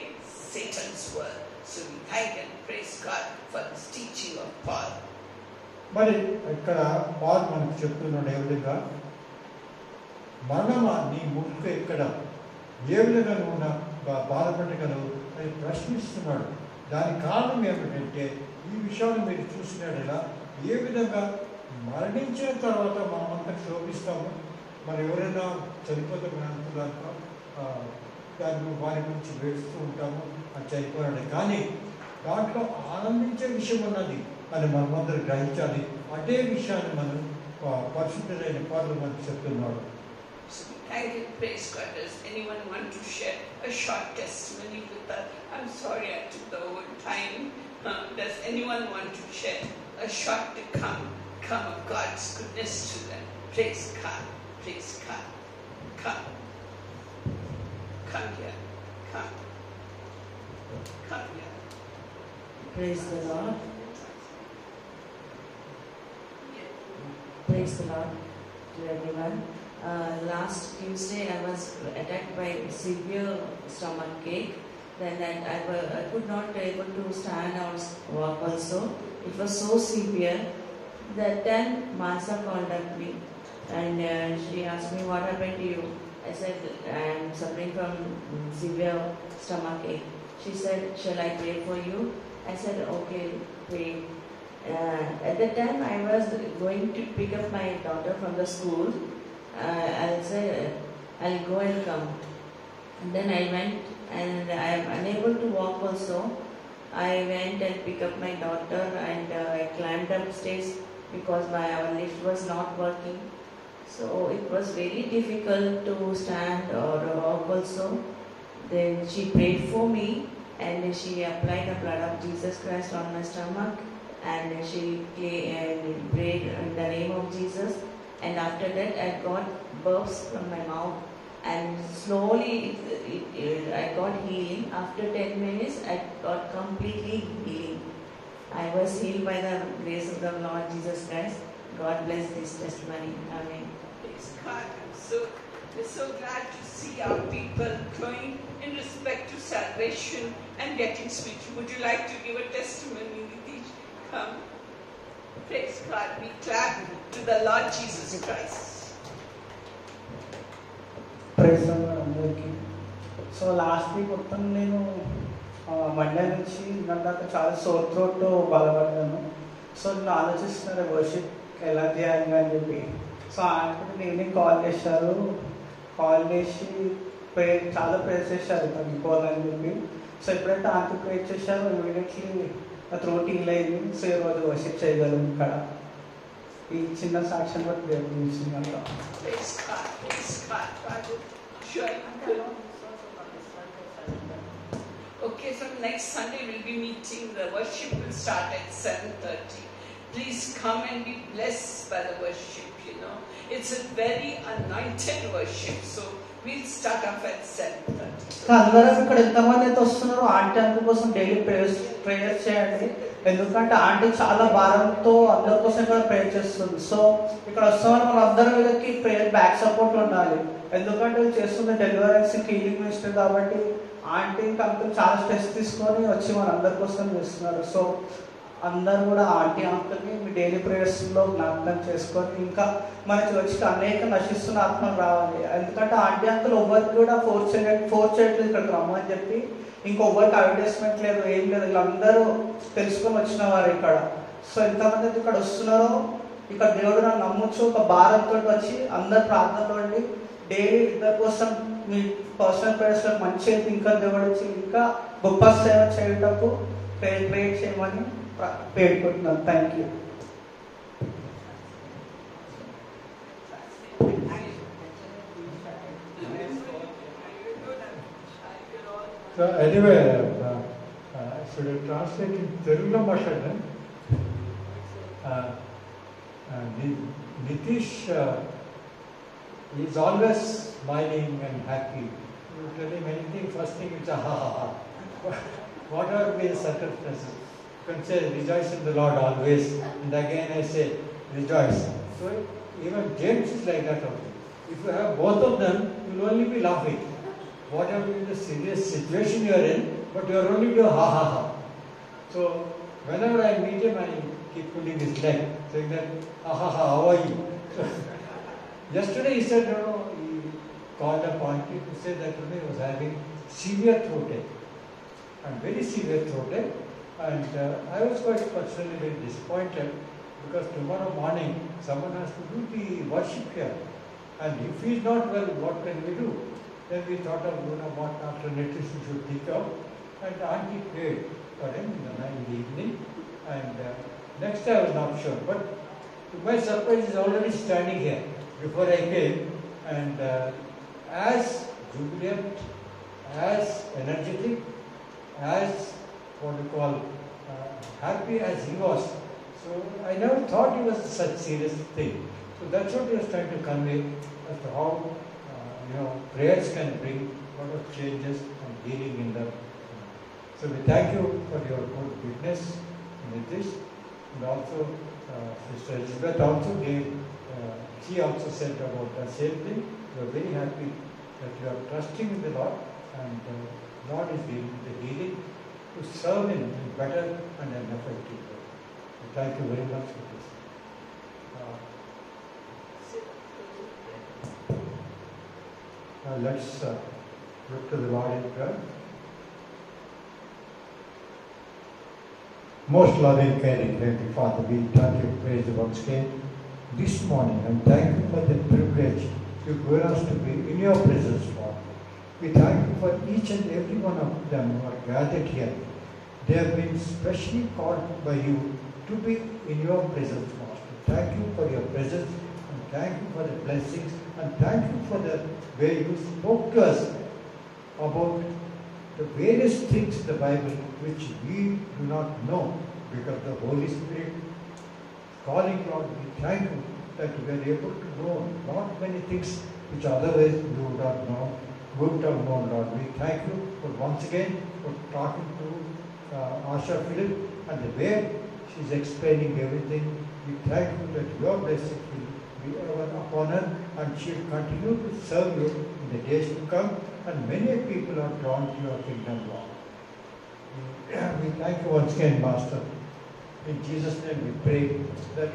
Satan's word. So we thank and praise God for this teaching of Paul. మరి ఇక్కడ Paul మనకు చెప్తున్నాడు ఏ విధంగా మరణమా నీ ముక్కు ఎక్కడ, ఏ విధంగా నువ్వు బాధపడగలవు అని ప్రశ్నిస్తున్నాడు. దానికి కారణం ఏమిటంటే ఈ విషయాలు మీరు చూసినాడేలా ఏ విధంగా మరణించిన తర్వాత మనమంతా శోభిస్తాము. మరి ఎవరైనా చనిపోతే మనం దాని వారి గురించి వేడుస్తూ ఉంటాము, అది చనిపోయాడు. కానీ దాంట్లో ఆనందించే విషయం ఉన్నది అని మనమందరం గ్రహించాలి. అదే విషయాన్ని మనం పరిశుద్ధులైన పాటలు మనకు చెప్తున్నాడు. So thank you, praise God. Does anyone want to share a short testimony with us? I'm sorry I took the whole time. Does anyone want to share a short come of God's goodness to them? Praise God, praise God. Come here, come here. Praise the Lord. Praise the Lord to everyone. Last Tuesday I was attacked by severe stomach ache. Then I could not able to stand or walk also. It was so severe. That then Masa called up me and she asked me, "What happened to you?" I said, "I am suffering from severe stomach ache." She said, "Shall I pray for you?" I said, "Okay, pray." At that time I was going to pick up my daughter from the school. I said, "I'll go and come." And then I went and I am unable to walk also. I went and picked up my daughter and I climbed upstairs because our lift was not working. So it was very difficult to stand or walk also. Then she prayed for me and she applied the blood of Jesus Christ on my stomach and she prayed in the name of Jesus. And after that I got burps from my mouth and slowly I got healing. After 10 minutes I got completely healing. I was healed by the grace of the Lord Jesus Christ. God bless this testimony. Amen. Praise God. We're so glad to see our people growing in respect to salvation and getting speech. Would you like to give a testimony, Nitish? Come. Praise God. We clap to the Lord Jesus Christ. Praise అందరికీ. So last week మొత్తం నేను Monday నుంచి దాకా చాలా sour throat బాధపడ్డాను. So నేను ఆలోచిస్తున్నాను worship ఎలా చేయాలి అని చెప్పి. సో ఆయన ఈవినింగ్ కాల్ చేశారు. కాల్ చేసి చాలా ప్రేర్ చేశారు తగ్గిపోవాలని చెప్పి. సో ఎప్పుడైతే ఆంటీ ప్రేర్ చేశారో ఇమీడియట్లీ నా త్రోట్ హీల్ అయింది. సో ఈరోజు వర్షిప్ చేయగలను ఇక్కడ. ఈ చిన్న సాక్ష్యం బట్టి దేవుడు ఇచ్చిందంట. Okay, so next Sunday we'll be meeting. The worship will start at 7:30. Please come and be blessed by the worship, you know. It's a very anointed worship, so we'll start off at 7:30. అందరం ఇక్కడ ఎంతమంది అయితే వస్తున్నారో aunty అందరి కోసం daily prayers చేయండి. ఎందుకంటే aunty చాలా భారంతో అందరి కోసం ఇక్కడ ప్రేయర్ చేస్తుంది. సో ఇక్కడ వస్తామని మన అందరి వీళ్ళకి ప్రేయర్ బ్యాక్ సపోర్ట్ ఉండాలి. ఎందుకంటే వీళ్ళు చేస్తున్న డెలివరెన్స్ హీలింగ్ మినిస్టర్ కాబట్టి ఆంటీ ఇంకా అంకుల్ చాలా స్ట్రెస్ తీసుకొని వచ్చి మన అందరి కోసం చేస్తున్నారు. సో అందరూ కూడా ఆంటీ అంకుల్ని మీ డైలీ ప్రేయర్స్లో జ్ఞాపకం చేసుకొని ఇంకా మన చర్చికి అనేక నశిస్తున్న ఆత్మలు రావాలి. ఎందుకంటే ఆంటీ అంకుల్ ఎవరికి కూడా ఫోర్స్ చేయట్లేదు ఇక్కడికి రమ్మని చెప్పి. ఇంకొవ్వరికి అడ్వర్టైజ్మెంట్ లేదు, ఏం లేదు. వీళ్ళందరూ తెలుసుకొని వచ్చిన వారు ఇక్కడ. సో ఎంతమంది అయితే ఇక్కడ వస్తున్నారో ఇక్కడ దేవుడు నన్ను నమ్మొచ్చు. ఒక భారంతో వచ్చి అందరు ప్రార్థనలో ఉండి డైలీ ఇద్దరి కోసం మీ పర్సనల్ ప్రేయర్స్లో మంచి ఇంకా దేవుడు వచ్చి ఇంకా గొప్ప సేవ చేయటకు ప్రేర్ చేయమని పేర్కొంటున్నాను. Thank you. So anyway, should I translate in Telugu Mashadan? Nitish is always smiling and happy. You tell him anything, first thing it's a ha ha ha. Whatever be the circumstances, you can say rejoice in the Lord always, and again I say rejoice. So even James is like that also. If you have both of them, you will only be laughing. Whatever is the serious situation you are in, but you are only doing ha ha ha. So whenever I meet him, I keep pulling his leg, saying that ha ha ha, how are you? So, yesterday he said, he called up auntie to say that he was having severe throat ache, and very severe throat ache. And I was quite personally very disappointed because tomorrow morning someone has to do the worship here. And if he is not well, what can we do? Then we thought of what alternatives we should think of. And auntie prayed for him in the evening. And next I was not sure. But to my surprise, he is already standing here before I came. And as jubilant, as energetic, as what we call happy as he was. So I never thought he was such serious thing. So that's what he was trying to convey as to how prayers can bring a lot of changes and healing in the. So we thank you for your good witness in this, and also Sister Elizabeth also gave. She also said about the same thing. We are very happy that you are trusting in the Lord, and Lord is giving the healing to serve Him in better and an effective way. So thank you very much for this. Let's look to the Lord in prayer. Most loving, caring, Heavenly Father, we thank you, praise you once again this morning, and thank you for the privilege you've given us to be in your presence, Lord. We thank you for each and every one of them who are gathered here. They have been specially called by you to be in your presence, Master. Thank you for your presence, and thank you for the blessings, and thank you for the way you spoke to us about the various things in the Bible which we do not know, because the Holy Spirit calling, Lord. We thank you that we are able to know not many things which otherwise we would have known, Lord. We thank you for once again for talking to Asha Philip and the way she is explaining everything. We thank you that your blessing will be ever upon her, and she will continue to serve you in the days to come, and many people are drawn to your kingdom, Lord. We thank you once again, Master. In Jesus' name we pray that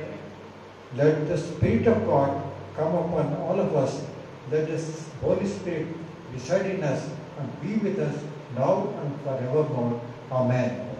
let the Spirit of God come upon all of us. Let the Holy Spirit reside in us and be with us now and forevermore. Amen.